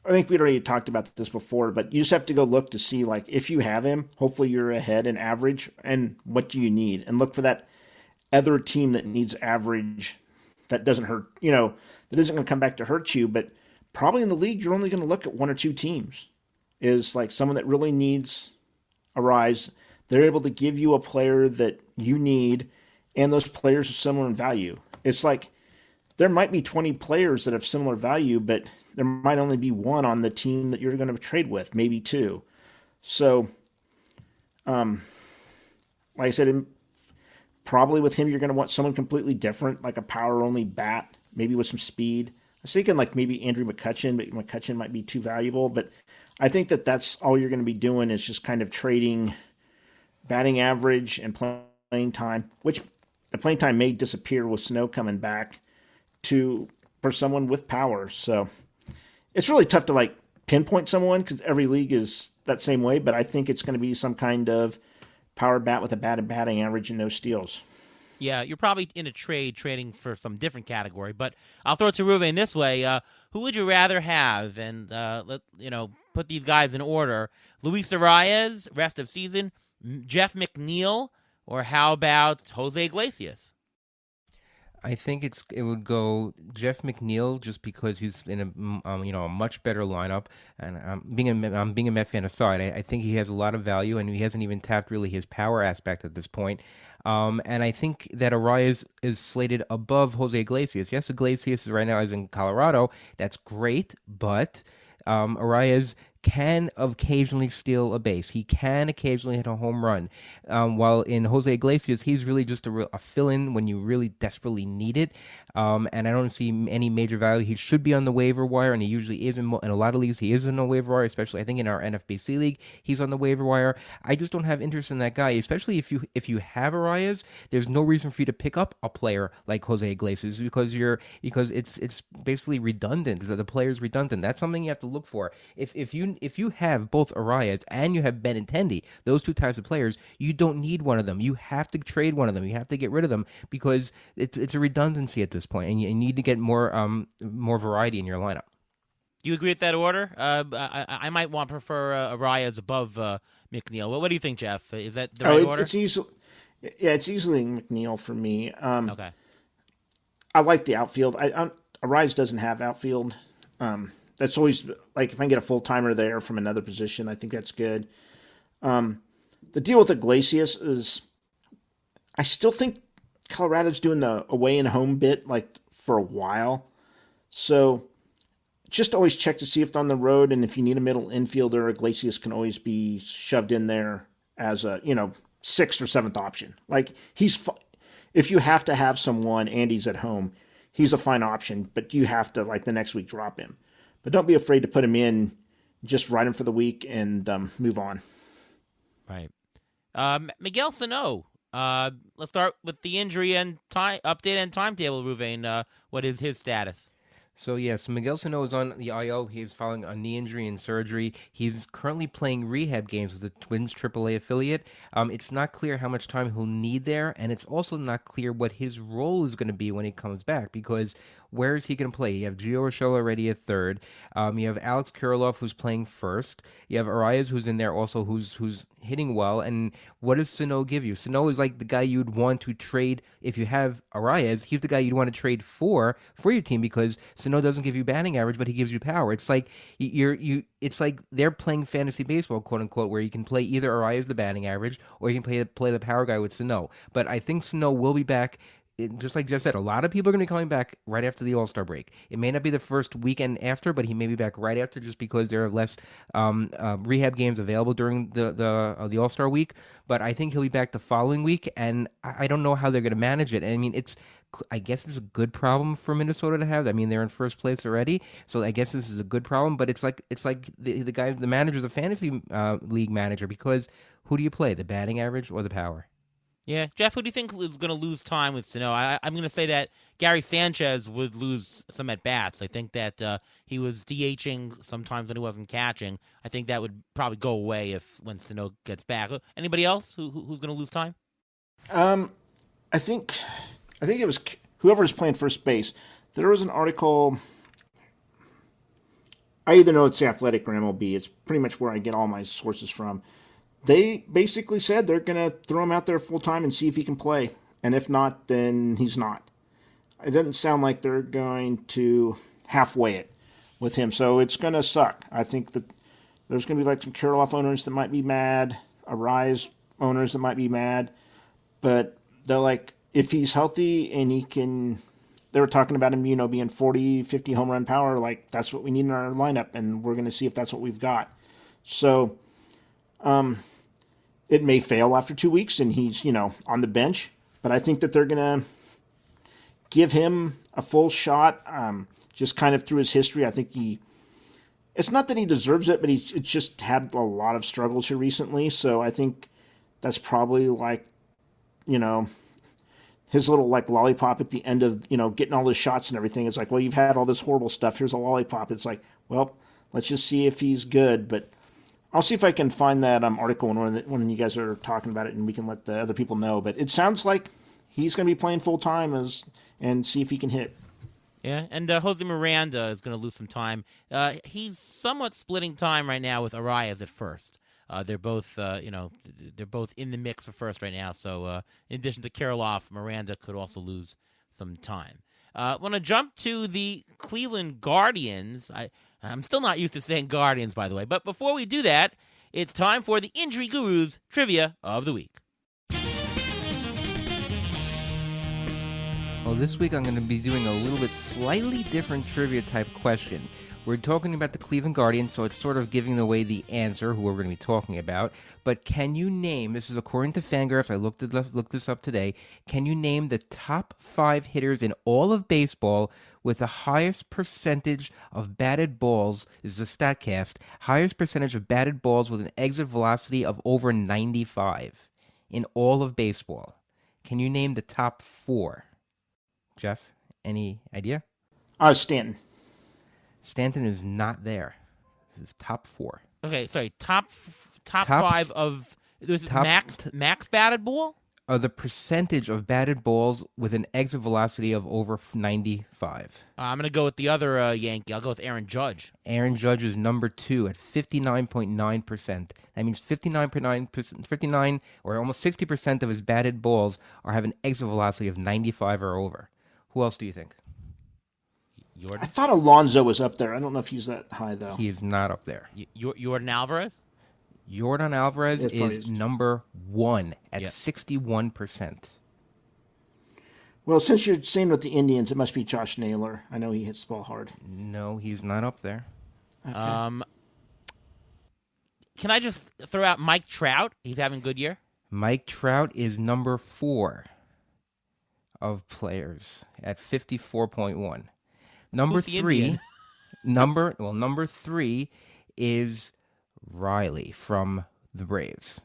I think we'd already talked about this before, but you just have to go look to see, like, if you have him, hopefully you're ahead in average, and what do you need? And look for that other team that needs average that doesn't hurt, that isn't going to come back to hurt you. But probably in the league, you're only going to look at one or two teams. Is like someone that really needs a rise. They're able to give you a player that you need, and those players are similar in value. It's like there might be 20 players that have similar value, but there might only be one on the team that you're going to trade with, maybe two. So, like I said, probably with him, you're going to want someone completely different, like a power-only bat, maybe with some speed. I was thinking like maybe Andrew McCutchen, but McCutchen might be too valuable. But I think that's all you're going to be doing is just kind of trading batting average and playing time, which the playing time may disappear with Snow coming back for someone with power. So it's really tough to like pinpoint someone because every league is that same way. But I think it's going to be some kind of power bat with a bad batting average and no steals. Yeah, you're probably in a trading for some different category. But I'll throw it to Ruven this way: who would you rather have? And put these guys in order: Luis Arias, rest of season; Jeff McNeil, or how about Jose Iglesias? I think it would go Jeff McNeil just because he's in a much better lineup, and being a Met fan aside, I think he has a lot of value, and he hasn't even tapped really his power aspect at this point. And I think that Arias is slated above Jose Iglesias. Yes, Iglesias right now is in Colorado. That's great, but Arias can occasionally steal a base. He can occasionally hit a home run. While in Jose Iglesias, he's really just a fill-in when you really desperately need it. And I don't see any major value. He should be on the waiver wire, and he usually is in a lot of leagues. He is in the waiver wire, especially I think in our NFBC league, he's on the waiver wire. I just don't have interest in that guy, especially if you have Arias. There's no reason for you to pick up a player like Jose Iglesias because it's basically redundant. The player's redundant. That's something you have to look for. If you have both Arias and you have Benintendi, those two types of players, you don't need one of them. You have to trade one of them. You have to get rid of them because it's a redundancy at this point, and you need to get more variety in your lineup. Do you agree with that order? I might prefer Arias above McNeil. What do you think, Jeff? Is that the right order? It's easily McNeil for me. Okay. I like the outfield. Arias doesn't have outfield. That's always like if I can get a full timer there from another position, I think that's good. The deal with Iglesias is I still think Colorado's doing the away and home bit like for a while. So just always check to see if they're on the road, and if you need a middle infielder, Iglesias can always be shoved in there as a, sixth or seventh option. Like if you have to have someone and he's at home, he's a fine option, but you have to like the next week drop him. But don't be afraid to put him in, just ride him for the week and move on. Right. Miguel Sano. Let's start with the injury and update and timetable, Ruvain. What is his status? So Miguel Sano is on the IL. He is following a knee injury and surgery. He's currently playing rehab games with the Twins AAA affiliate. It's not clear how much time he'll need there, and it's also not clear what his role is going to be when he comes back, because where is he going to play? You have Gio Urshela already at third. You have Alex Kirilloff, who's playing first. You have Arias, who's in there also, who's hitting well. And what does Sano give you? Sano is like the guy you'd want to trade. If you have Arias, he's the guy you'd want to trade for your team, because Sano doesn't give you batting average, but he gives you power. It's like it's like they're playing fantasy baseball, quote unquote, where you can play either Arias the batting average or you can play the power guy with Sano. But I think Sano will be back. Just like Jeff said, a lot of people are going to be coming back right after the All-Star break. It may not be the first weekend after, but he may be back right after, just because there are less rehab games available during the All-Star week. But I think he'll be back the following week, and I don't know how they're going to manage it. I mean, I guess it's a good problem for Minnesota to have. I mean, they're in first place already, so I guess this is a good problem. But it's like the guy, the manager's a fantasy league manager, because who do you play, the batting average or the power? Yeah, Jeff, who do you think is going to lose time with Sano? I'm going to say that Gary Sanchez would lose some at-bats. I think that he was DHing sometimes when he wasn't catching. I think that would probably go away when Sano gets back. Anybody else who's going to lose time? I think it was whoever's playing first base. There was an article, I either know it's Athletic or MLB. It's pretty much where I get all my sources from. They basically said they're going to throw him out there full time and see if he can play. And if not, then he's not. It doesn't sound like they're going to halfway it with him. So it's going to suck. I think that there's going to be like some Kirilloff owners that might be mad, Arise owners that might be mad. But they're like, if he's healthy and he can, they were talking about him, being 40, 50 home run power. Like, that's what we need in our lineup. And we're going to see if that's what we've got. So, it may fail after 2 weeks and he's, on the bench. But I think that they're going to give him a full shot, just kind of through his history. I think it's not that he deserves it, but it's just had a lot of struggles here recently. So I think that's probably like, his little like lollipop at the end of, getting all those shots and everything. It's like, well, you've had all this horrible stuff. Here's a lollipop. It's like, well, let's just see if he's good. But I'll see if I can find that article when you guys are talking about it, and we can let the other people know. But it sounds like he's going to be playing full time and see if he can hit. Yeah, and Jose Miranda is going to lose some time. He's somewhat splitting time right now with Arias at first. They're both, they're both in the mix for first right now. So in addition to Kirilloff, Miranda could also lose some time. I want to jump to the Cleveland Guardians. I'm still not used to saying Guardians, by the way. But before we do that, it's time for the Injury Gurus Trivia of the Week. Well, this week I'm going to be doing a little bit slightly different trivia type question. We're talking about the Cleveland Guardians, so it's sort of giving away the answer, who we're going to be talking about. But can you name, this is according to Fangraphs, I looked this up today, can you name the top 5 hitters in all of baseball with the highest percentage of batted balls, this is a StatCast, highest percentage of batted balls with an exit velocity of over 95 in all of baseball? Can you name the top 4? Jeff, any idea? Stanton. Stanton is not there. This is top 4. Okay, sorry. Top 5 of max batted ball. The percentage of batted balls with an exit velocity of over 95. I'm gonna go with the other Yankee. I'll go with Aaron Judge. Aaron Judge is number 2 at 59.9%. That means 59 or almost 60% of his batted balls have an exit velocity of 95 or over. Who else do you think? Jordan? I thought Alonso was up there. I don't know if he's that high, though. He is not up there. Jordan Alvarez? Jordan Alvarez is number 1 at 61%. Well, since you're saying with the Indians, it must be Josh Naylor. I know he hits the ball hard. No, he's not up there. Okay. Can I just throw out Mike Trout? He's having a good year. Mike Trout is number 4 of players at 54.1. Number 3, number 3 is Riley from the Braves.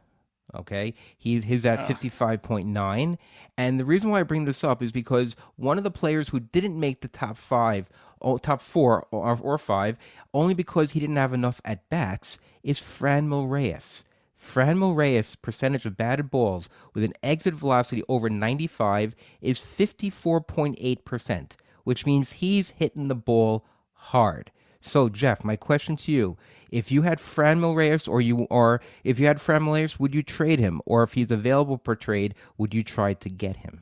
Okay, he's at 55.9, and the reason why I bring this up is because one of the players who didn't make the top 4 or 5, only because he didn't have enough at bats, is Franmil Reyes. Franmil Reyes' percentage of batted balls with an exit velocity over 95 is 54.8%, which means he's hitting the ball hard. So, Jeff, my question to you: if you had Franmil Reyes, if you had Franmil Reyes, would you trade him? Or if he's available per trade, would you try to get him?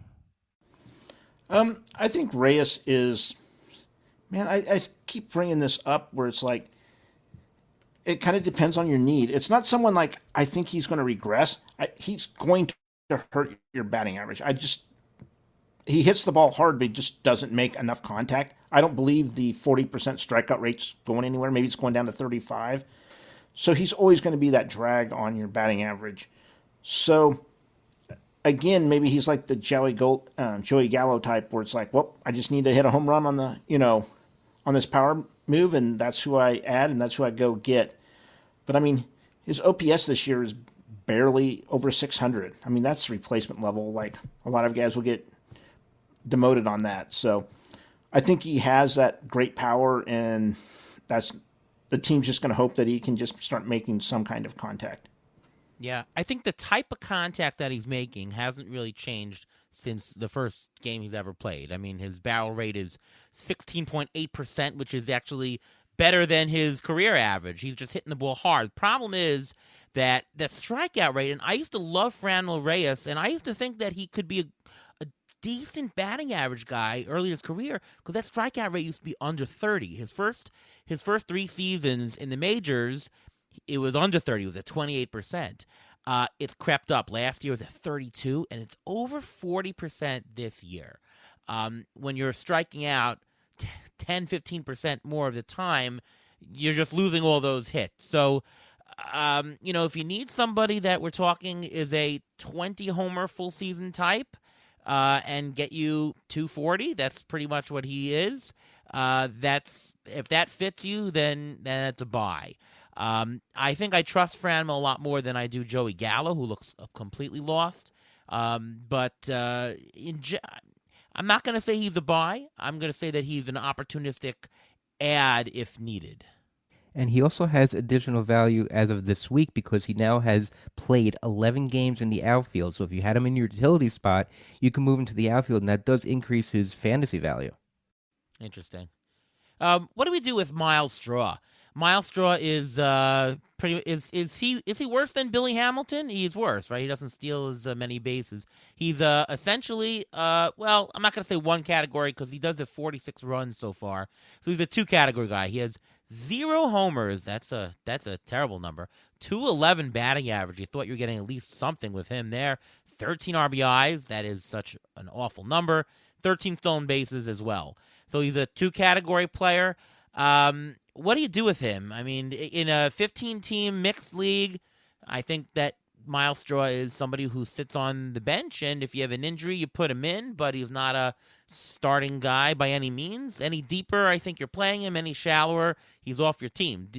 I think Reyes is. Man, I keep bringing this up where it's like, it kind of depends on your need. It's not someone like I think he's going to regress. He's going to hurt your batting average. He hits the ball hard, but he just doesn't make enough contact. I don't believe the 40% strikeout rate's going anywhere. Maybe it's going down to 35. So he's always going to be that drag on your batting average. So, again, maybe he's like the Joey Gallo type, where it's like, well, I just need to hit a home run on this power move, and that's who I add, and that's who I go get. But, I mean, his OPS this year is barely over 600. I mean, that's replacement level. Like, a lot of guys will get demoted on that. So I think he has that great power, and that's the team's just going to hope that he can just start making some kind of contact. Yeah, I think the type of contact that he's making hasn't really changed since the first game he's ever played. I mean, his barrel rate is 16.8%, which is actually better than his career average. He's just hitting the ball hard. Problem is that strikeout rate, and I used to love Franmil Reyes, and I used to think that he could be a decent batting average guy early in his career because that strikeout rate used to be under 30. His first 3 seasons in the majors, it was under 30. It was at 28%. It's crept up. Last year it was at 32, and it's over 40% this year. When you're striking out 10, 15% more of the time, you're just losing all those hits. So, if you need somebody that we're talking is a 20-homer full season type and get you 240, that's pretty much what he is. If that fits you, then that's a buy. I think I trust Franmil a lot more than I do Joey Gallo, who looks completely lost. But I'm not going to say he's a buy. I'm going to say that he's an opportunistic add if needed. And he also has additional value as of this week because he now has played 11 games in the outfield. So if you had him in your utility spot, you can move him to the outfield, and that does increase his fantasy value. Interesting. What do we do with Miles Straw? Miles Straw is is he worse than Billy Hamilton? He's worse, right? He doesn't steal as many bases. He's essentially I'm not going to say one category because he does have 46 runs so far. So he's a 2-category guy. He has 0 homers. That's a terrible number. 211 batting average. You thought you were getting at least something with him there. 13 RBIs. That is such an awful number. 13 stolen bases as well. So he's a 2-category player. What do you do with him? I mean, in a 15-team mixed league, I think that Miles Straw is somebody who sits on the bench, and if you have an injury, you put him in, but he's not a starting guy by any means. Any deeper, I think you're playing him. Any shallower, he's off your team.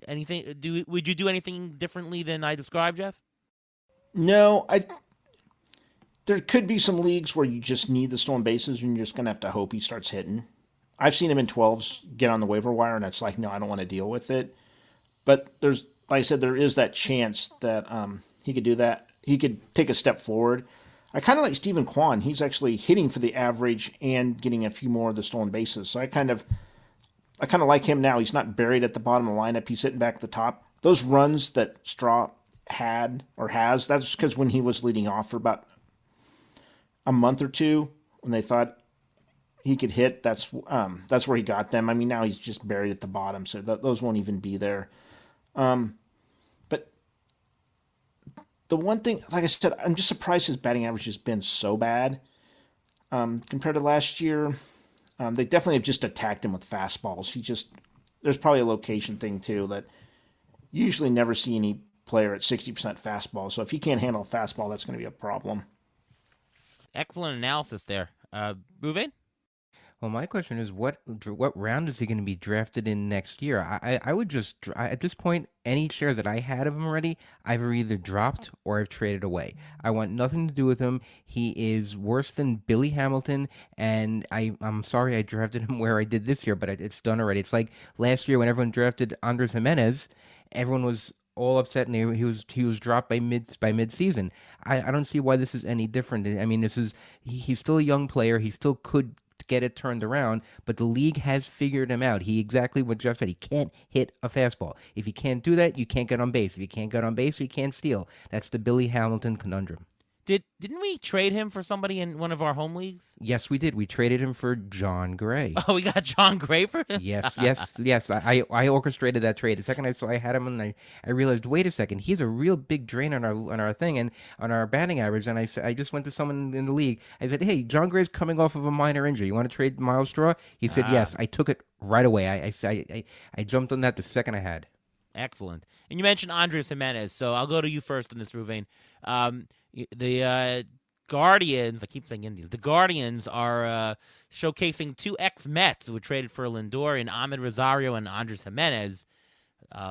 Would you do anything differently than I described, Jeff? No, there could be some leagues where you just need the stolen bases, and you're just going to have to hope he starts hitting. I've seen him in 12s get on the waiver wire, and it's like, no, I don't want to deal with it. But like I said, there is that chance that he could do that. He could take a step forward. I kind of like Stephen Kwan. He's actually hitting for the average and getting a few more of the stolen bases. So I kind of like him now. He's not buried at the bottom of the lineup. He's sitting back at the top. Those runs that Straw had or has, that's because when he was leading off for about a month or two, when they thought he could hit, that's where he got them. I mean, now he's just buried at the bottom, so those won't even be there. But the one thing, like I said, I'm just surprised his batting average has been so bad compared to last year. They definitely have just attacked him with fastballs. There's probably a location thing too that you usually never see any player at 60% fastball. So if he can't handle a fastball, that's going to be a problem. Excellent analysis there. Ruvain? Well, my question is, what round is he going to be drafted in next year? I would just, at this point, any shares that I had of him already, I've either dropped or I've traded away. I want nothing to do with him. He is worse than Billy Hamilton, and I'm sorry I drafted him where I did this year, but it's done already. It's like last year when everyone drafted Andres Jimenez, everyone was all upset, and he was dropped by mid-season. I don't see why this is any different. I mean, he's still a young player. He still could get it turned around, but the league has figured him out. Exactly what Jeff said. He can't hit a fastball. If you can't do that, you can't get on base. If you can't get on base, you can't steal. That's the Billy Hamilton conundrum. Didn't we trade him for somebody in one of our home leagues? Yes, we did. We traded him for John Gray. Oh, we got John Gray for him? Yes. I orchestrated that trade. The second I had him, and I realized, wait a second, he's a real big drain on our thing and on our batting average. And I just went to someone in the league. I said, hey, John Gray's coming off of a minor injury. You want to trade Miles Straw? He said yes. I took it right away. I jumped on that the second I had. Excellent. And you mentioned Andres Jimenez, so I'll go to you first in this, Ruvain. The Guardians, I keep saying Indians, the Guardians are showcasing 2 ex-Mets who were traded for Lindor and Ahmed Rosario and Andres Jimenez.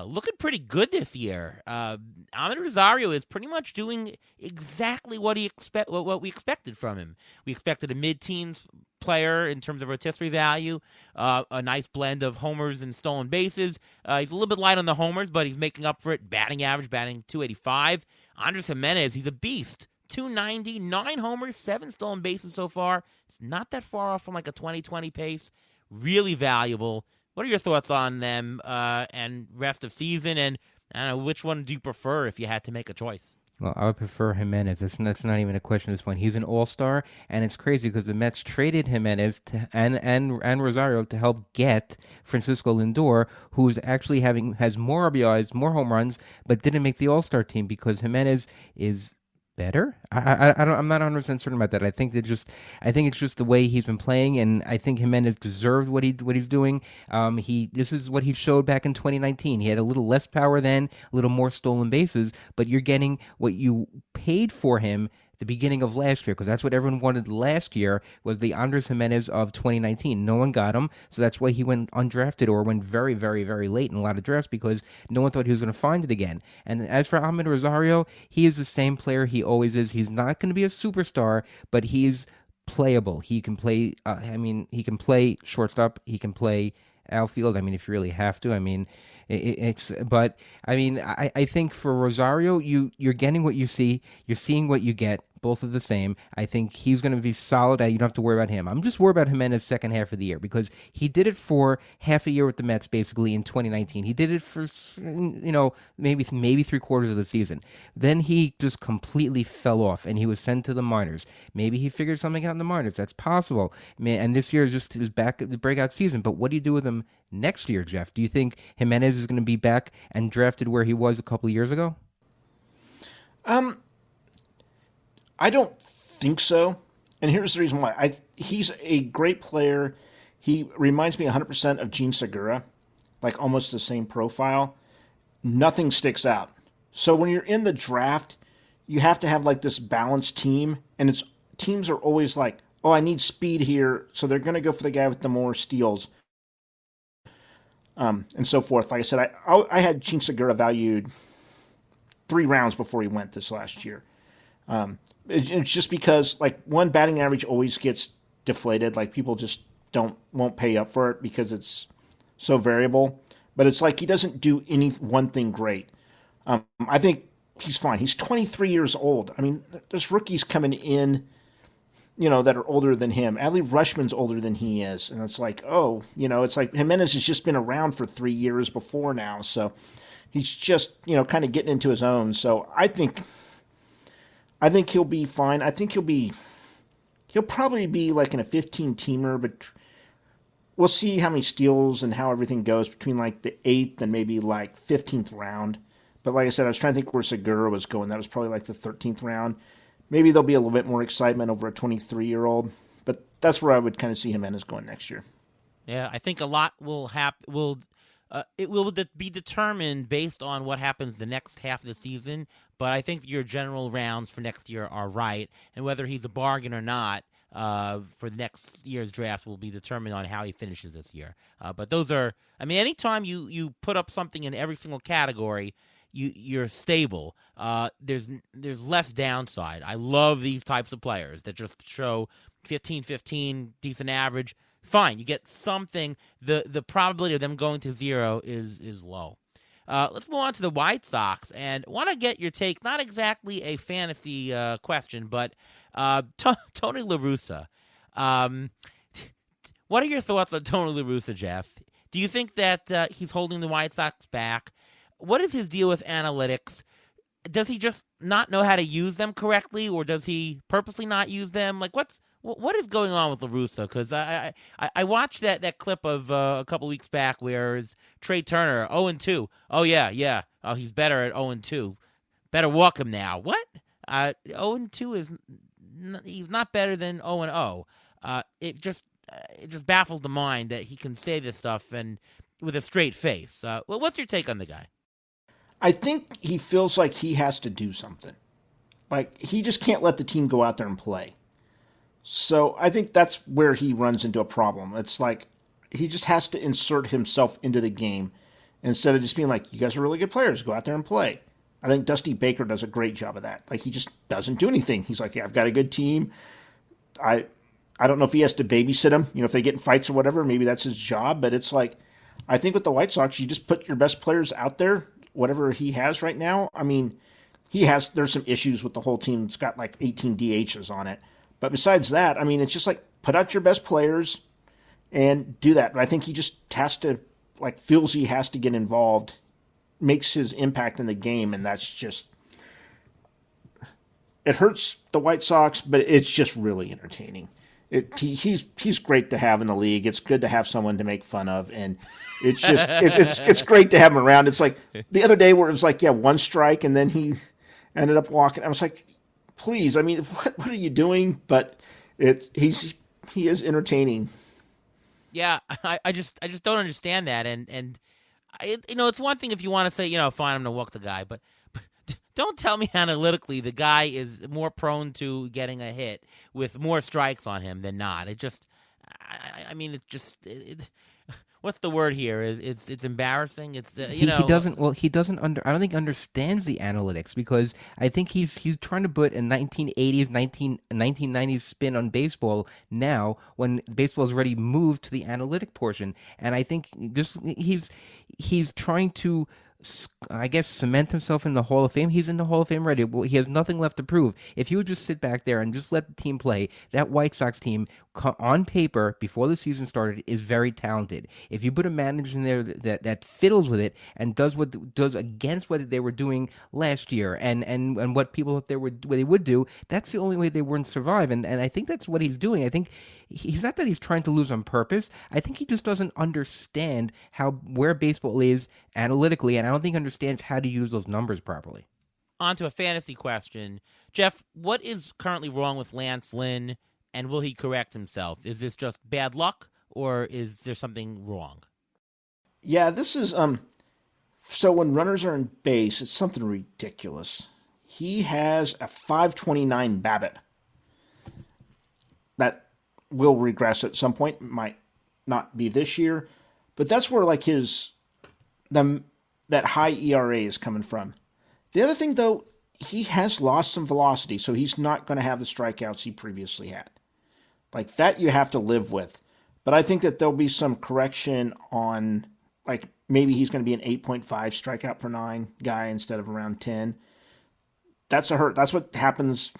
Looking pretty good this year. Ahmed Rosario is pretty much doing exactly what what we expected from him. We expected a mid-teens player in terms of rotisserie value, a nice blend of homers and stolen bases. He's a little bit light on the homers, but he's making up for it. Batting average, batting .285. Andres Jimenez, he's a beast. 290, 9 homers, 7 stolen bases so far. It's not that far off from like a 2020 pace. Really valuable. What are your thoughts on them and rest of season? And I don't know, which one do you prefer if you had to make a choice? Well, I would prefer Jimenez. That's not even a question at this point. He's an all-star, and it's crazy because the Mets traded Jimenez and Rosario to help get Francisco Lindor, who's actually has more RBIs, more home runs, but didn't make the all-star team because Jimenez is better. I'm not 100% certain about that. I think it's just the way he's been playing, and I think Jimenez deserved what he's doing. This is what he showed back in 2019. He had a little less power then, a little more stolen bases, but you're getting what you paid for him at the beginning of last year, because that's what everyone wanted last year, was the Andres Jimenez of 2019. No one got him, so that's why he went undrafted or went very, very, very late in a lot of drafts, because no one thought he was going to find it again. And as for Ahmed Rosario, he is the same player he always is. He's not going to be a superstar, but he's playable. He can play, he can play shortstop, he can play outfield. If you really have to. I think for Rosario, you're getting what you see, you're seeing what you get. Both are the same. I think he's going to be solid. You don't have to worry about him. I'm just worried about Jimenez second half of the year, because he did it for half a year with the Mets, basically in 2019. He did it for maybe 3/4 of the season. Then he just completely fell off, and he was sent to the minors. Maybe he figured something out in the minors. That's possible. And this year is just his the breakout season. But what do you do with him next year, Jeff? Do you think Jimenez is going to be back and drafted where he was a couple of years ago? I don't think so. And here's the reason why. He's a great player. He reminds me 100% of Gene Segura, like almost the same profile. Nothing sticks out. So when you're in the draft, you have to have like this balanced team, and teams are always like, oh, I need speed here, so they're going to go for the guy with the more steals, and so forth. Like I said, I had Gene Segura valued 3 rounds before he went this last year. It's just because, like, one, batting average always gets deflated. Like, people just won't pay up for it because it's so variable. But it's like he doesn't do any one thing great. I think he's fine. He's 23 years old. There's rookies coming in, that are older than him. Adley Rutschman's older than he is. And it's like, it's like Jimenez has just been around for 3 years before now. So he's just, kind of getting into his own. So I think he'll be fine. I think he'll probably be like in a 15-teamer, but we'll see how many steals and how everything goes between like the 8th and maybe like 15th round. But like I said, I was trying to think where Segura was going. That was probably like the 13th round. Maybe there'll be a little bit more excitement over a 23-year-old, but that's where I would kind of see Jimenez going next year. Yeah, I think a lot will happen. It will be determined based on what happens the next half of the season, but I think your general rounds for next year are right, and whether he's a bargain or not for the next year's draft will be determined on how he finishes this year. But those are, anytime you put up something in every single category, you're stable. There's less downside. I love these types of players that just show 15-15, decent average. Fine, you get something. The probability of them going to 0 is low. Let's move on to the White Sox, and want to get your take. Not exactly a fantasy question, but Tony La Russa. What are your thoughts on Tony La Russa, Jeff? Do you think that he's holding the White Sox back? What is his deal with analytics? Does he just not know how to use them correctly, or does he purposely not use them? Like, what is going on with La Russa? Because I watched that clip of a couple weeks back where it's Trey Turner 0-2. Oh yeah. Oh, he's better at 0-2. Better walk him now. What? 0-2 is he's not better than 0-0. It just baffles the mind that he can say this stuff and with a straight face. What's your take on the guy? I think he feels like he has to do something. Like, he just can't let the team go out there and play. So I think that's where he runs into a problem. It's like he just has to insert himself into the game instead of just being like, you guys are really good players, go out there and play. I think Dusty Baker does a great job of that. Like, he just doesn't do anything. He's like, yeah, I've got a good team. I don't know if he has to babysit them. If they get in fights or whatever, maybe that's his job. But it's like, I think with the White Sox, you just put your best players out there, whatever he has right now. There's some issues with the whole team. It's got like 18 DHs on it. But besides that, it's just like, put out your best players and do that. But I think he just has to, like, feels he has to get involved, makes his impact in the game, and that's just, it hurts the White Sox, but it's just really entertaining. He's great to have in the league. It's good to have someone to make fun of, and it's just it's great to have him around. It's like the other day where it was like, yeah, one strike, and then he ended up walking. I was like, please, I mean, what are you doing? But he is entertaining. Yeah, I just don't understand that, and it's one thing if you want to say, fine, I'm gonna walk the guy, but don't tell me analytically the guy is more prone to getting a hit with more strikes on him than not. It just, I mean, it's just, what's the word here? It's embarrassing. It's he doesn't. Well, he doesn't I don't think understands the analytics, because I think he's trying to put a 1980s, 1990s spin on baseball now when baseball's already moved to the analytic portion, and I think just he's trying to, I guess, cement himself in the Hall of Fame. He's in the Hall of Fame already. Well, he has nothing left to prove. If he would just sit back there and just let the team play, that White Sox team, on paper, before the season started, is very talented. If you put a manager in there that fiddles with it and does against what they were doing last year and what people thought they would do, that's the only way they wouldn't survive. And I think that's what he's doing. I think he's not that he's trying to lose on purpose. I think he just doesn't understand where baseball is analytically, and I don't think he understands how to use those numbers properly. On to a fantasy question. Jeff, what is currently wrong with Lance Lynn, and will he correct himself? Is this just bad luck, or is there something wrong? Yeah, this is so when runners are in base, it's something ridiculous. He has a 529 BABIP. That will regress at some point. It might not be this year, but that's where like that high ERA is coming from. The other thing, though, he has lost some velocity, so he's not going to have the strikeouts he previously had. Like, that you have to live with. But I think that there'll be some correction on, like, maybe he's going to be an 8.5 strikeout per nine guy instead of around 10. That's a hurt. That's what happens.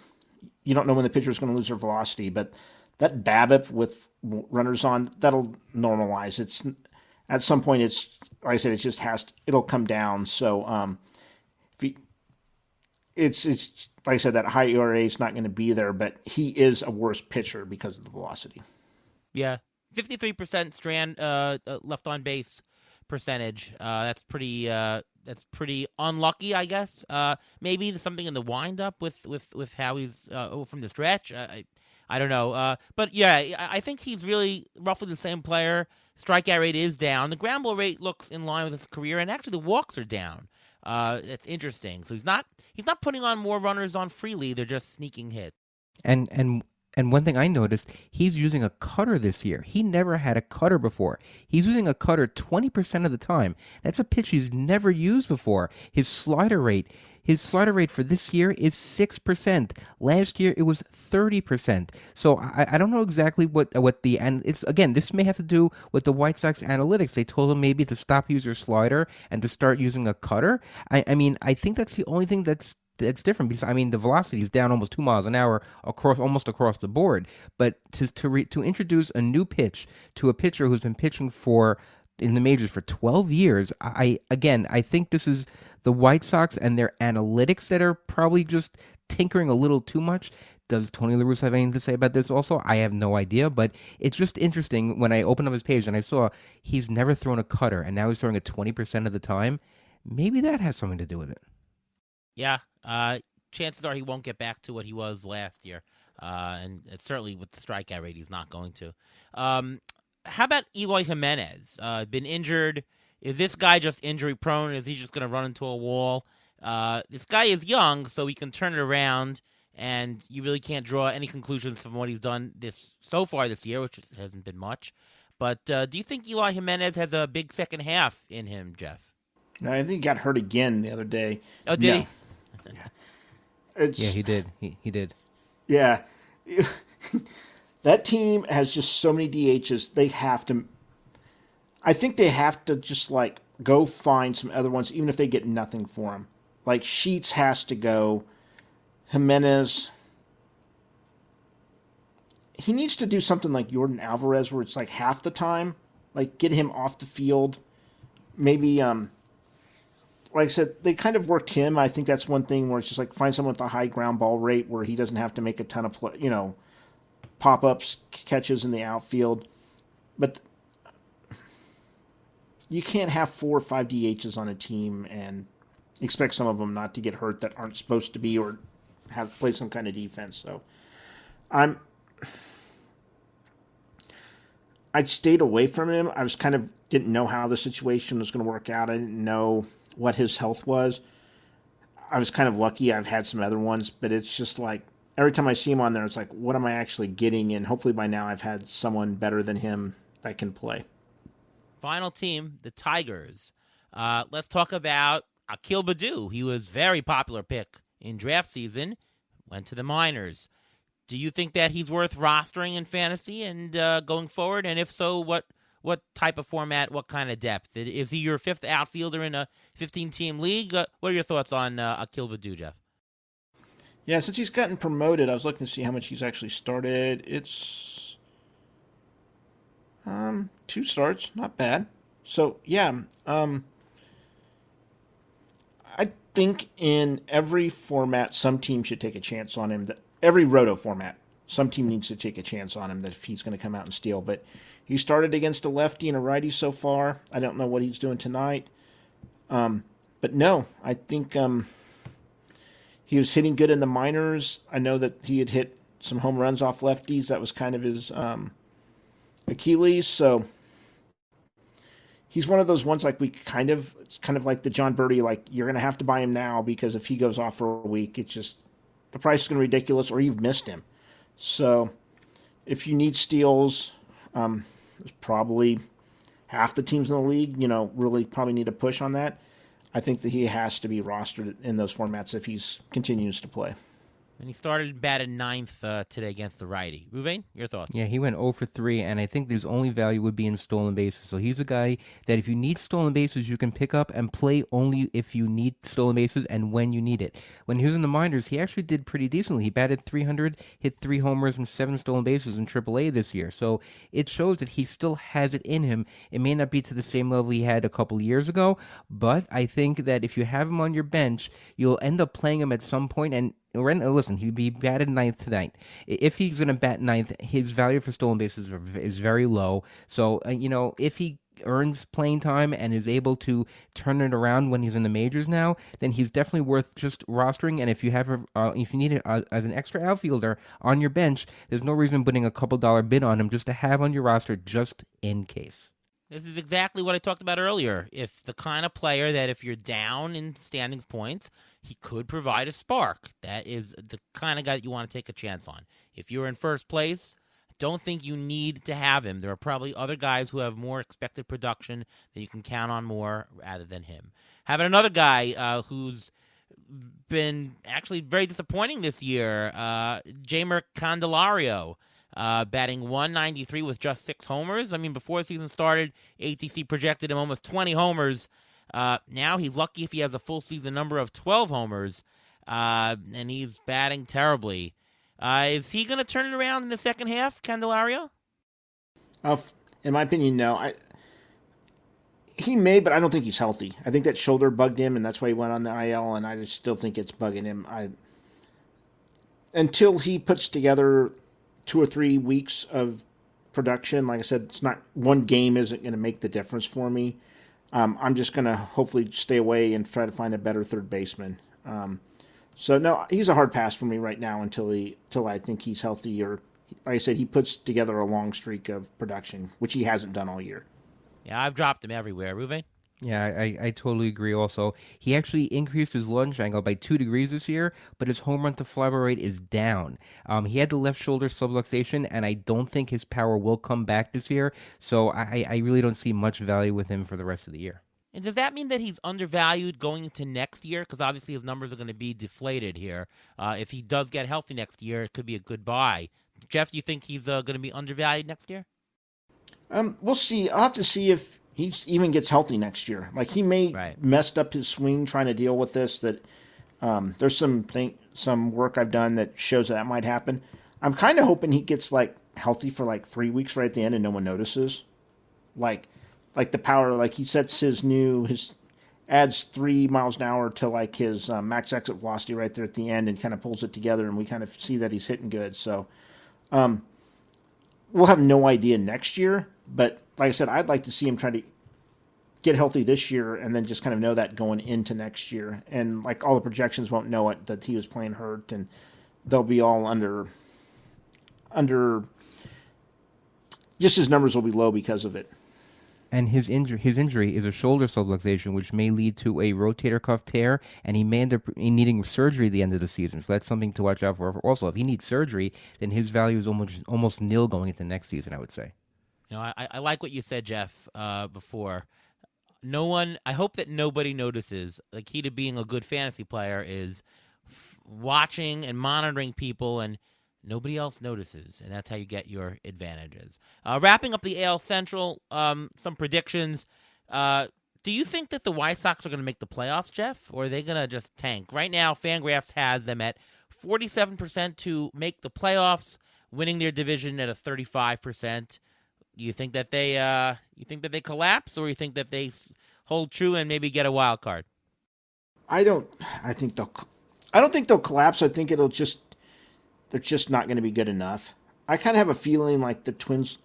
You don't know when the pitcher is going to lose their velocity, but that BABIP with runners on, that'll normalize. It's at some point, it's, like I said, it just it'll come down. So, it's like I said, that high ERA is not going to be there, but he is a worse pitcher because of the velocity. Yeah, 53% strand left on base percentage. That's pretty unlucky, I guess. Maybe something in the windup with how he's from the stretch. I don't know. But yeah, I think he's really roughly the same player. Strikeout rate is down. The ground ball rate looks in line with his career, and actually the walks are down. It's interesting. So he's not putting on more runners on freely. They're just sneaking hits. And one thing I noticed, he's using a cutter this year. He never had a cutter before. He's using a cutter 20% of the time. That's a pitch he's never used before. His slider rate for this year is 6%. Last year it was 30%. So I don't know exactly what and it's, again, this may have to do with the White Sox analytics. They told him maybe to stop using your slider and to start using a cutter. I mean, I think that's the only thing that's different, because I mean the velocity is down almost 2 miles an hour almost across the board. But to introduce a new pitch to a pitcher who's been pitching in the majors for 12 years, I think this is the White Sox and their analytics that are probably just tinkering a little too much. Does Tony La Russa have anything to say about this also? I have no idea, but it's just interesting when I opened up his page and I saw he's never thrown a cutter, and now he's throwing it 20% of the time. Maybe that has something to do with it. Yeah, chances are he won't get back to what he was last year, and certainly with the strikeout rate, he's not going to. How about Eloy Jimenez? Been injured. Is this guy just injury prone? Is he just going to run into a wall? This guy is young, so he can turn it around, and you really can't draw any conclusions from what he's done so far this year, which hasn't been much. But do you think Eloy Jimenez has a big second half in him, Jeff? No, I think he got hurt again the other day. Oh, did he? Yeah, he did. He did. Yeah. That team has just so many DHs. I think they have to just, like, go find some other ones, even if they get nothing for them. Like, Sheets has to go. Jimenez. he needs to do something like Jordan Alvarez, where it's like half the time, like get him off the field. Maybe, like I said, they kind of worked him. I think that's one thing where it's just like find someone with a high ground ball rate where he doesn't have to make a ton of pop ups, catches in the outfield. But you can't have 4 or 5 DHs on a team and expect some of them not to get hurt that aren't supposed to be or have play some kind of defense. So I stayed away from him. I was kind of didn't know how the situation was going to work out. I didn't know what his health was. I was kind of lucky. I've had some other ones, but it's just like every time I see him on there, it's like, what am I actually getting? And hopefully by now I've had someone better than him that can play. Final team, the Tigers. Let's talk about Akil Baddoo. He was very popular pick in draft season, went to the minors. Do you think that he's worth rostering in fantasy and going forward? And if so, what type of format, what kind of depth? Is he your fifth outfielder in a 15-team league? What are your thoughts on Akil Baddoo, Jeff? Yeah, since he's gotten promoted, I was looking to see how much he's actually started. It's 2 starts, not bad. So, yeah, I think in every format, some team should take a chance on him. Every roto format, some team needs to take a chance on him that if he's going to come out and steal. But he started against a lefty and a righty so far. I don't know what he's doing tonight. But no, I think he was hitting good in the minors. I know that he had hit some home runs off lefties. That was kind of his Achilles. So he's one of those ones like it's kind of like the John Birdie, like you're going to have to buy him now because if he goes off for a week, it's just the price is going to be ridiculous or you've missed him. So if you need steals, there's probably half the teams in the league, really probably need a push on that. I think that he has to be rostered in those formats if he continues to play. And he started batted ninth today against the righty. Ruvain, your thoughts? Yeah, he went 0 for 3, and I think his only value would be in stolen bases. So he's a guy that if you need stolen bases, you can pick up and play only if you need stolen bases and when you need it. When he was in the minors, he actually did pretty decently. He batted .300, hit 3 homers and 7 stolen bases in AAA this year. So it shows that he still has it in him. It may not be to the same level he had a couple years ago, but I think that if you have him on your bench, you'll end up playing him at some point. And listen, he'd be batted ninth tonight. If he's going to bat ninth, his value for stolen bases is very low. So, if he earns playing time and is able to turn it around when he's in the majors now, then he's definitely worth just rostering. And if you need it as an extra outfielder on your bench, there's no reason putting a couple dollar bid on him just to have on your roster just in case. This is exactly what I talked about earlier. If the kind of player that if you're down in standings points, he could provide a spark. That is the kind of guy that you want to take a chance on. If you're in first place, don't think you need to have him. There are probably other guys who have more expected production that you can count on more rather than him. Having another guy who's been actually very disappointing this year, Jeimer Candelario. Batting .193 with just 6 homers. I mean, before the season started, ATC projected him almost 20 homers. Now he's lucky if he has a full season number of 12 homers, and he's batting terribly. Is he going to turn it around in the second half, Candelario? In my opinion, no. He may, but I don't think he's healthy. I think that shoulder bugged him, and that's why he went on the IL, and I just still think it's bugging him. Until he puts together 2 or 3 weeks of production, like I said, it's not one game isn't going to make the difference for me. I'm just going to hopefully stay away and try to find a better third baseman. So no, he's a hard pass for me right now until I think he's healthy, or like I said, he puts together a long streak of production, which he hasn't done all year. Yeah, I've dropped him everywhere. Ruvain? Yeah, I totally agree also. He actually increased his launch angle by 2 degrees this year, but his home run to fly ball rate is down. He had the left shoulder subluxation, and I don't think his power will come back this year, so I really don't see much value with him for the rest of the year. And does that mean that he's undervalued going into next year? Because obviously his numbers are going to be deflated here. If he does get healthy next year, it could be a good buy. Jeff, do you think he's going to be undervalued next year? We'll see. I'll have to see if he even gets healthy next year. Like he may messed up his swing trying to deal with this. That there's some work I've done that shows that might happen. I'm kind of hoping he gets like healthy for like 3 weeks right at the end and no one notices. Like, like the power, like he sets his adds 3 miles an hour to like his max exit velocity right there at the end and kind of pulls it together, and we kind of see that he's hitting good. So we'll have no idea next year, but like I said, I'd like to see him try to get healthy this year and then just kind of know that going into next year. And like all the projections won't know it that he was playing hurt, and they'll be all under just his numbers will be low because of it. And his injury is a shoulder subluxation, which may lead to a rotator cuff tear, and he may end up needing surgery at the end of the season. So that's something to watch out for. Also, if he needs surgery, then his value is almost nil going into next season, I would say. I like what you said, Jeff, before. I hope that nobody notices. The key to being a good fantasy player is watching and monitoring people, and nobody else notices, and that's how you get your advantages. Wrapping up the AL Central, some predictions. Do you think that the White Sox are going to make the playoffs, Jeff, or are they going to just tank? Right now, Fangraphs has them at 47% to make the playoffs, winning their division at a 35%. You think that they collapse, or you think that they hold true and maybe get a wild card? I don't think they'll collapse. I think they're just not going to be good enough. I kind of have a feeling like the Twins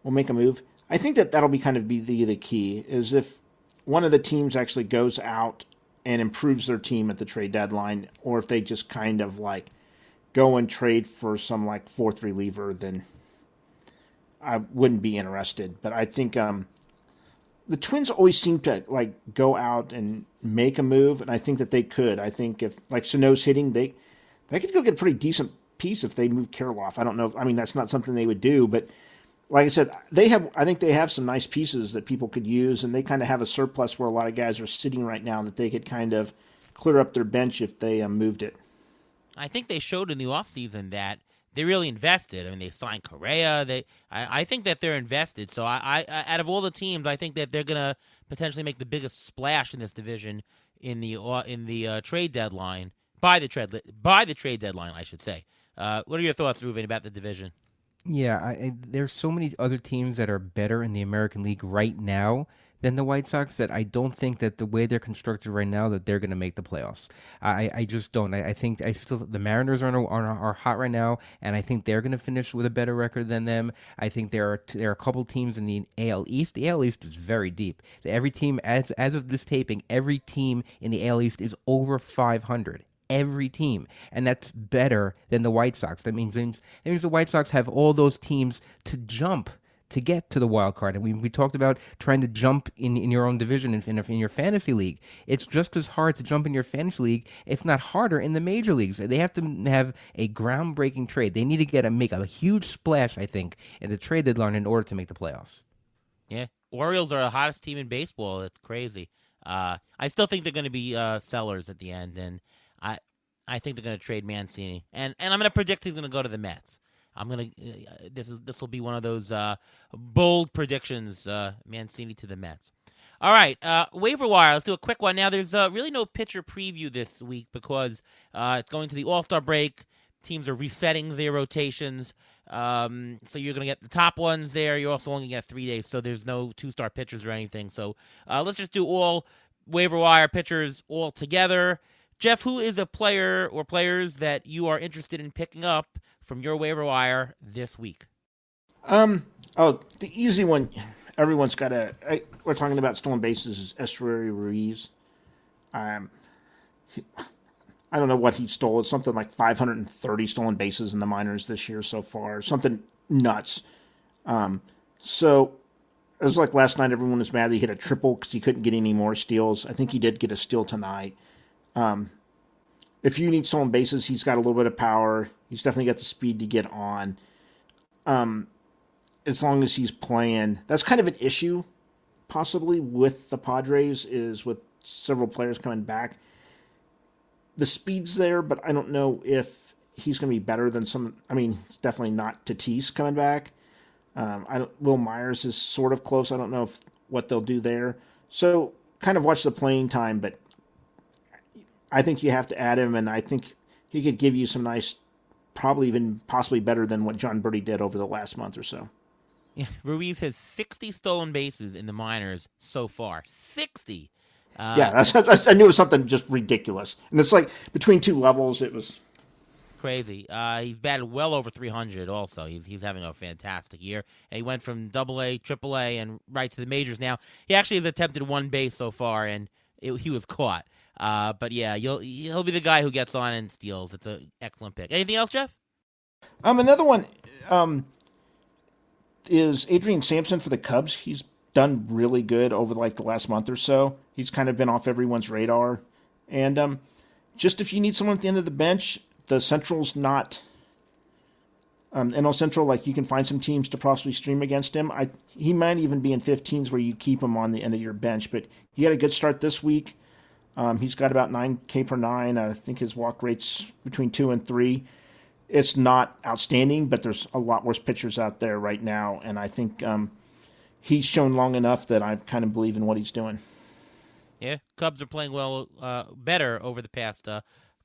will make a move. I think that'll be kind of be the key, is if one of the teams actually goes out and improves their team at the trade deadline, or if they just kind of like go and trade for some like fourth reliever, then I wouldn't be interested. But I think the Twins always seem to like go out and make a move, and I think that they could. I think if like Sano's hitting, they could go get a pretty decent piece if they move Kirilloff. I don't know. I mean, that's not something they would do, but like I said, I think they have some nice pieces that people could use, and they kind of have a surplus where a lot of guys are sitting right now that they could kind of clear up their bench if they moved it. I think they showed in the offseason that they really invested. I mean, they signed Correa. I think that they're invested. So I out of all the teams, I think that they're gonna potentially make the biggest splash in this division in the trade deadline by the trade deadline, I should say. What are your thoughts, Ruben, about the division? Yeah, there's so many other teams that are better in the American League right now than the White Sox that I don't think that the way they're constructed right now that they're going to make the playoffs. I just don't. I think the Mariners are hot right now, and I think they're going to finish with a better record than them. I think there are a couple teams in the AL East. The AL East is very deep. Every team, as of this taping, every team in the AL East is over 500. Every team, and that's better than the White Sox. That means the White Sox have all those teams to jump to get to the wild card. And we talked about trying to jump in your own division in your fantasy league. It's just as hard to jump in your fantasy league, if not harder, in the major leagues. They have to have a groundbreaking trade. They need to make a huge splash, I think, in the trade deadline in order to make the playoffs. Yeah, Orioles are the hottest team in baseball. It's crazy. I still think they're going to be sellers at the end, and I think they're going to trade Mancini, and I'm going to predict he's going to go to the Mets. This will be one of those bold predictions. Mancini to the Mets. All right, waiver wire. Let's do a quick one. Now, there's really no pitcher preview this week because it's going to the All-Star break. Teams are resetting their rotations, so you're going to get the top ones there. You're also only going to get 3 days, so there's no two-star pitchers or anything. So let's just do all waiver wire pitchers all together. Jeff, who is a player or players that you are interested in picking up from your waiver wire this week? The easy one, everyone's got we're talking about stolen bases, is Estuary Ruiz. I don't know what he stole. It's something like 530 stolen bases in the minors this year so far. Something nuts. So it was like last night, everyone was mad that he hit a triple because he couldn't get any more steals. I think he did get a steal tonight. If you need stolen bases, he's got a little bit of power. He's definitely got the speed to get on. As long as he's playing, that's kind of an issue, possibly with the Padres, is with several players coming back. The speed's there, but I don't know if he's going to be better than some. I mean, definitely not Tatis coming back. Will Myers is sort of close. I don't know what they'll do there. So kind of watch the playing time, but I think you have to add him, and I think he could give you some nice probably even possibly better than what John Birdie did over the last month or so. Yeah, Ruiz has 60 stolen bases in the minors so far. 60. I knew it was something just ridiculous. And it's like between two levels, it was crazy. He's batted well over 300 also. He's having a fantastic year. And he went from AA, AAA, and right to the majors now. He actually has attempted one base so far, and he was caught. But yeah, he'll be the guy who gets on and steals. It's an excellent pick. Anything else, Jeff? another one is Adrian Sampson for the Cubs. He's done really good over like the last month or so. He's kind of been off everyone's radar. And just if you need someone at the end of the bench, the Central's not NL Central, like you can find some teams to possibly stream against him. He might even be in 15s where you keep him on the end of your bench, but he had a good start this week. He's got about 9K per nine. I think his walk rate's between 2 and 3. It's not outstanding, but there's a lot worse pitchers out there right now, and I think he's shown long enough that I kind of believe in what he's doing. Yeah, Cubs are playing well, better over the past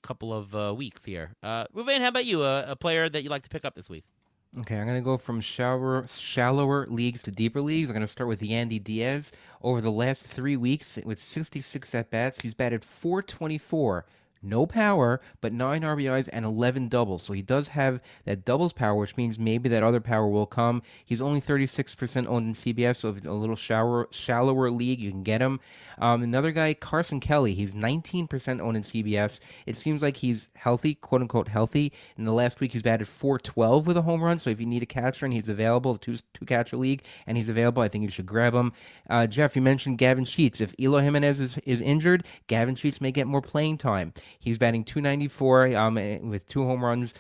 couple of weeks here. Ruvain, how about you? A player that you like to pick up this week? Okay, I'm going to go from shallower leagues to deeper leagues. I'm going to start with Yandy Diaz. Over the last 3 weeks, with 66 at-bats, he's batted .424. No power, but 9 RBIs and 11 doubles. So he does have that doubles power, which means maybe that other power will come. He's only 36% owned in CBS, so if it's a little shallower league, you can get him. Another guy, Carson Kelly, he's 19% owned in CBS. It seems like he's healthy, quote-unquote healthy. In the last week, he's batted .412 with a home run, so if you need a catcher and he's available, two-catcher league, and he's available, I think you should grab him. Jeff, you mentioned Gavin Sheets. If Eloy Jimenez is injured, Gavin Sheets may get more playing time. He's batting .294 with 2 home runs.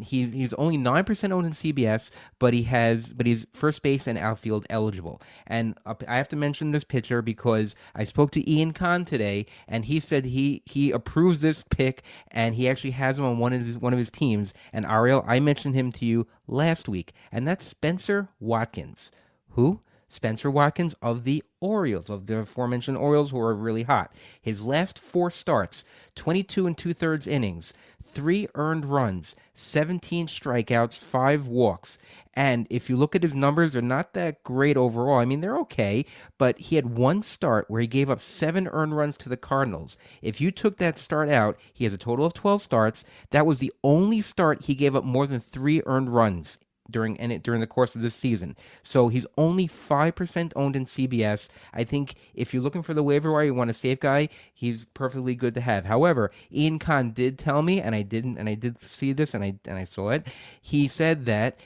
He's only 9% owned in CBS, but he's first base and outfield eligible. And I have to mention this pitcher because I spoke to Ian Kahn today, and he said he approves this pick, and he actually has him on one of his teams. And Ariel, I mentioned him to you last week, and that's Spencer Watkins. Who? Spencer Watkins of the Orioles, of the aforementioned Orioles, who are really hot. His last 4 starts, 22 and 2/3 innings, 3 earned runs, 17 strikeouts, 5 walks. And if you look at his numbers, they're not that great overall. I mean, they're okay, but he had 1 start where he gave up 7 earned runs to the Cardinals. If you took that start out, he has a total of 12 starts. That was the only start he gave up more than 3 earned runs during the course of this season. So he's only 5% owned in CBS. I think if you're looking for the waiver wire, you want a safe guy, he's perfectly good to have. However, Ian Kahn did tell me, and I did see this, and I saw it. He said that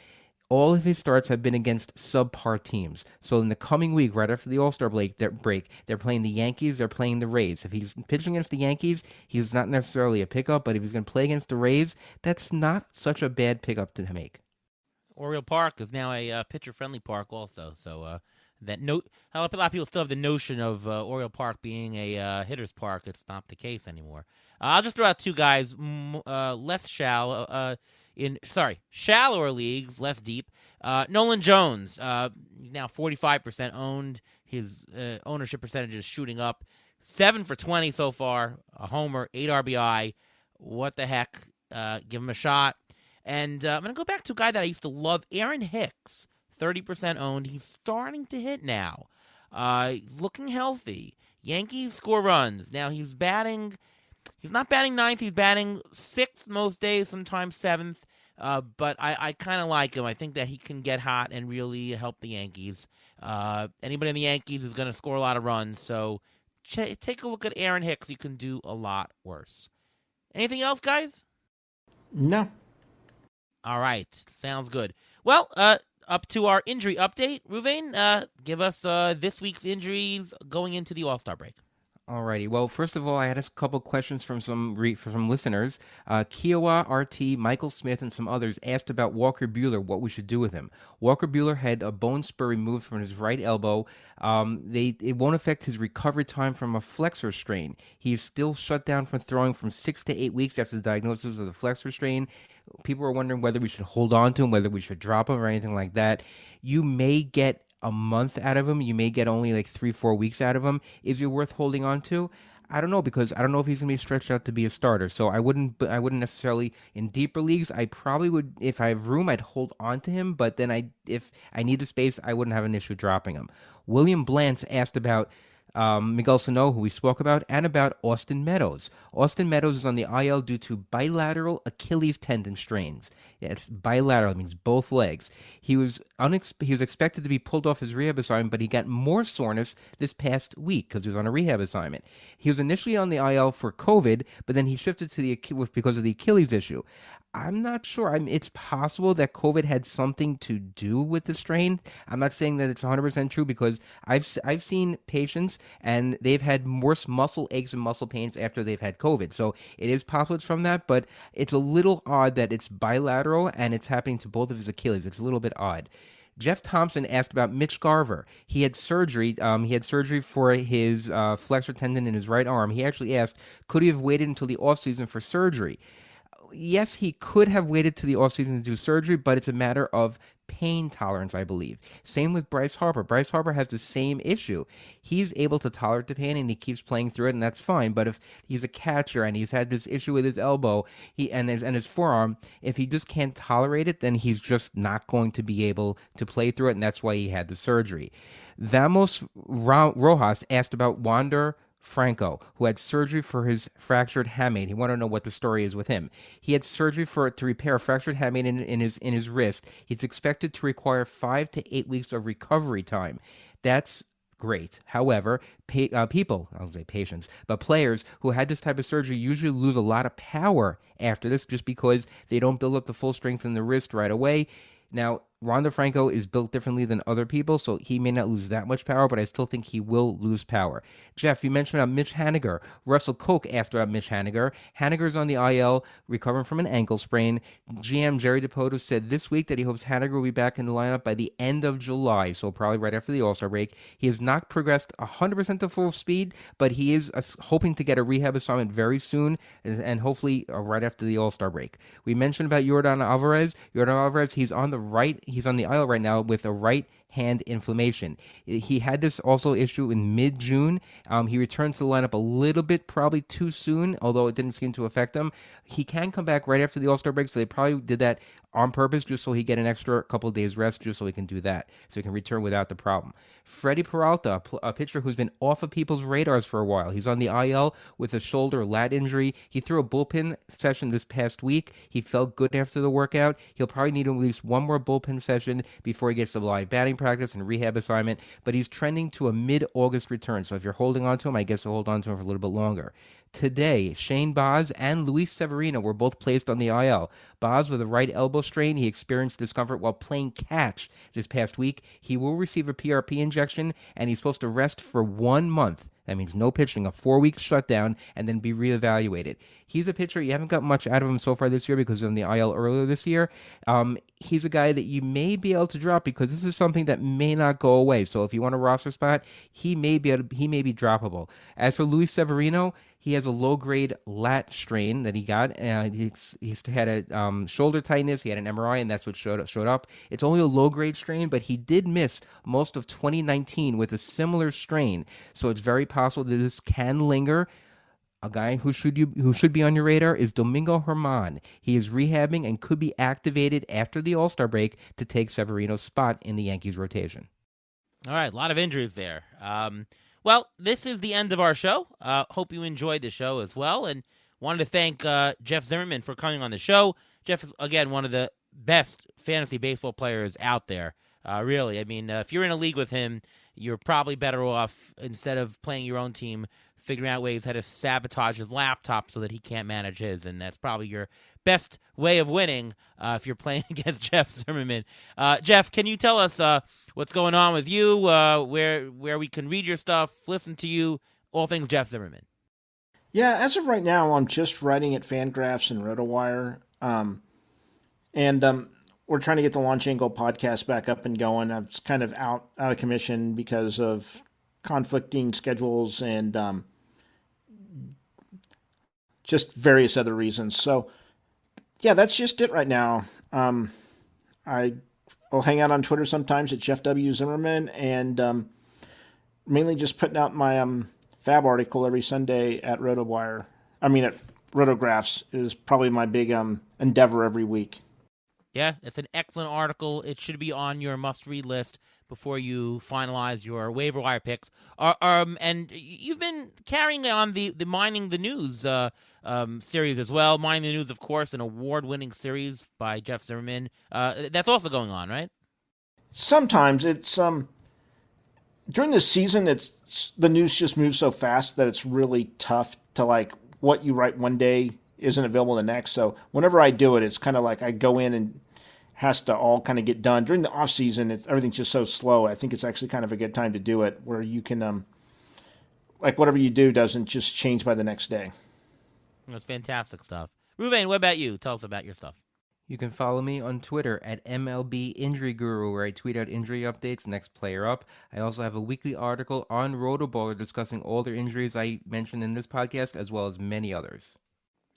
all of his starts have been against subpar teams. So in the coming week, right after the All-Star break, they're playing the Yankees, they're playing the Rays. If he's pitching against the Yankees, he's not necessarily a pickup, but if he's going to play against the Rays, that's not such a bad pickup to make. Oriole Park is now a pitcher-friendly park also. So a lot of people still have the notion of Oriole Park being a hitter's park. It's not the case anymore. I'll just throw out 2 guys less shallower leagues, less deep. Nolan Jones, now 45% owned. His ownership percentage is shooting up. 7 for 20 so far, a homer, 8 RBI. What the heck? Give him a shot. And I'm going to go back to a guy that I used to love, Aaron Hicks, 30% owned. He's starting to hit now. He's looking healthy. Yankees score runs. Now he's not batting 9th, he's batting 6th most days, sometimes 7th. But I kind of like him. I think that he can get hot and really help the Yankees. Anybody in the Yankees is going to score a lot of runs. So take a look at Aaron Hicks. You can do a lot worse. Anything else, guys? No. All right. Sounds good. Well, up to our injury update. Ruvain, give us this week's injuries going into the All-Star break. Alrighty. Well, first of all, I had a couple questions from some listeners. Kiowa, RT, Michael Smith, and some others asked about Walker Buehler, what we should do with him. Walker Buehler had a bone spur removed from his right elbow. It won't affect his recovery time from a flexor strain. He is still shut down from throwing from 6 to 8 weeks after the diagnosis of the flexor strain. People are wondering whether we should hold on to him, whether we should drop him or anything like that. You may get a month out of him. You may get only like 3-4 weeks out of him. Is it worth holding on to? I don't know, because I don't know if he's going to be stretched out to be a starter. So I wouldn't necessarily, in deeper leagues, I probably would, if I have room, I'd hold on to him. But then if I need the space, I wouldn't have an issue dropping him. William Blantz asked about Miguel Sano, who we spoke about, and about Austin Meadows. Austin Meadows is on the IL due to bilateral Achilles tendon strains. Yeah, it's bilateral, it means both legs. He was expected to be pulled off his rehab assignment, but he got more soreness this past week because he was on a rehab assignment. He was initially on the IL for COVID, but then he shifted to because of the Achilles issue. I'm not sure. It's possible that COVID had something to do with the strain. I'm not saying that it's 100% true, because I've seen patients and they've had worse muscle aches and muscle pains after they've had COVID. So it is possible it's from that, but it's a little odd that it's bilateral and it's happening to both of his Achilles. It's a little bit odd. Jeff Thompson asked about Mitch Garver. He had surgery. He had surgery for his flexor tendon in his right arm. He actually asked, could he have waited until the offseason for surgery? Yes, he could have waited to the offseason to do surgery, but it's a matter of pain tolerance, I believe. Same with Bryce Harper. Bryce Harper has the same issue. He's able to tolerate the pain and he keeps playing through it, and that's fine. But if he's a catcher and he's had this issue with his elbow and his forearm, if he just can't tolerate it, then he's just not going to be able to play through it, and that's why he had the surgery. Vamos Rojas asked about Wander Franco, who had surgery for his fractured hamate. He wanted to know what the story is with him. He had surgery to repair a fractured hamate in his wrist. He's expected to require 5 to 8 weeks of recovery time. That's great. However, people, I'll say patients, but players who had this type of surgery usually lose a lot of power after this, just because they don't build up the full strength in the wrist right away. Now, Wander Franco is built differently than other people, so he may not lose that much power, but I still think he will lose power. Jeff, you mentioned about Mitch Haniger. Russell Koch asked about Mitch Haniger. Haniger's on the IL, recovering from an ankle sprain. GM Jerry DiPoto said this week that he hopes Haniger will be back in the lineup by the end of July, so probably right after the All-Star break. He has not progressed 100% to full speed, but he is hoping to get a rehab assignment very soon, and hopefully right after the All-Star break. We mentioned about Yordan Alvarez. Yordan Alvarez, he's on the IL right now with a right hand inflammation. He had this also issue in mid-June. He returned to the lineup a little bit, probably too soon, although it didn't seem to affect him. He can come back right after the All-Star break, so they probably did that on purpose just so he get an extra couple of days rest, just so he can do that, so he can return without the problem. Freddie Peralta, a pitcher who's been off of people's radars for a while. He's on the IL with a shoulder lat injury. He threw a bullpen session this past week. He felt good after the workout. He'll probably need at least one more bullpen session before he gets to live batting practice and rehab assignment, but he's trending to a mid-August return, so if you're holding on to him, I guess you'll hold on to him for a little bit longer. Today, Shane Baz and Luis Severino were both placed on the IL. Baz with a right elbow strain. He experienced discomfort while playing catch this past week. He will receive a PRP injection, and he's supposed to rest for 1 month. That means no pitching, a 4-week shutdown, and then be reevaluated. He's a pitcher. You haven't got much out of him so far this year because of the IL earlier this year. He's a guy that you may be able to drop because this is something that may not go away. So if you want a roster spot, he may be droppable. As for Luis Severino, he has a low-grade lat strain that he got. He's had a shoulder tightness. He had an MRI, and that's what showed up. It's only a low-grade strain, but he did miss most of 2019 with a similar strain. So it's very possible that this can linger. A guy who should be on your radar is Domingo Germán. He is rehabbing and could be activated after the All-Star break to take Severino's spot in the Yankees rotation. All right, a lot of injuries there. Well, this is the end of our show. Hope you enjoyed the show as well, and wanted to thank Jeff Zimmerman for coming on the show. Jeff is, again, one of the best fantasy baseball players out there, really. I mean, if you're in a league with him, you're probably better off, instead of playing your own team, figuring out ways how to sabotage his laptop so that he can't manage his, and that's probably your best way of winning if you're playing against Jeff Zimmerman. Jeff, can you tell us what's going on with you, where we can read your stuff, listen to you, all things Jeff Zimmerman? Yeah, as of right now, I'm just writing at Fangraphs and RotoWire, and we're trying to get the Launch Angle podcast back up and going. I'm kind of out of commission because of conflicting schedules and just various other reasons. So, yeah, that's just it right now. I will hang out on Twitter sometimes at Jeff W. Zimmerman, and mainly just putting out my Fab article every Sunday at at Rotographs is probably my big endeavor every week. Yeah, it's an excellent article. It should be on your must-read list before you finalize your waiver wire picks. And you've been carrying on the Mining the News series as well. Mining the News, of course, an award-winning series by Jeff Zimmerman. That's also going on, right? Sometimes it's during the season, it's the news just moves so fast that it's really tough to like what you write one day isn't available the next. So whenever I do it, it's kind of like I go in and has to all kind of get done. During the off season, everything's just so slow. I think it's actually kind of a good time to do it where you can, like whatever you do doesn't just change by the next day. That's fantastic stuff. Ruvain, what about you? Tell us about your stuff. You can follow me on Twitter at MLB Injury Guru, where I tweet out injury updates, next player up. I also have a weekly article on Rotoballer discussing all the injuries I mentioned in this podcast, as well as many others.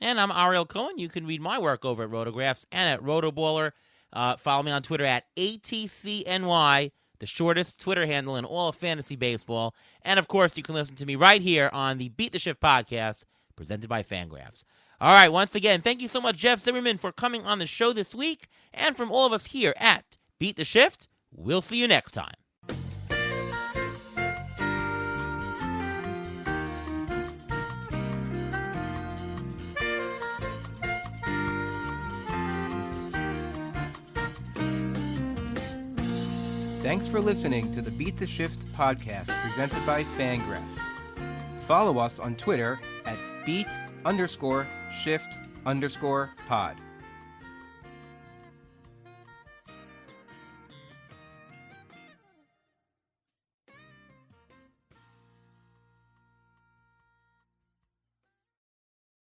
And I'm Ariel Cohen. You can read my work over at Rotographs and at Rotoballer. Follow me on Twitter at ATCNY, the shortest Twitter handle in all of fantasy baseball. And, of course, you can listen to me right here on the Beat the Shift podcast, presented by Fangraphs. All right, once again, thank you so much, Jeff Zimmerman, for coming on the show this week. And from all of us here at Beat the Shift, we'll see you next time. Thanks for listening to the Beat the Shift podcast presented by Fangraphs. Follow us on Twitter at beat_shift_pod.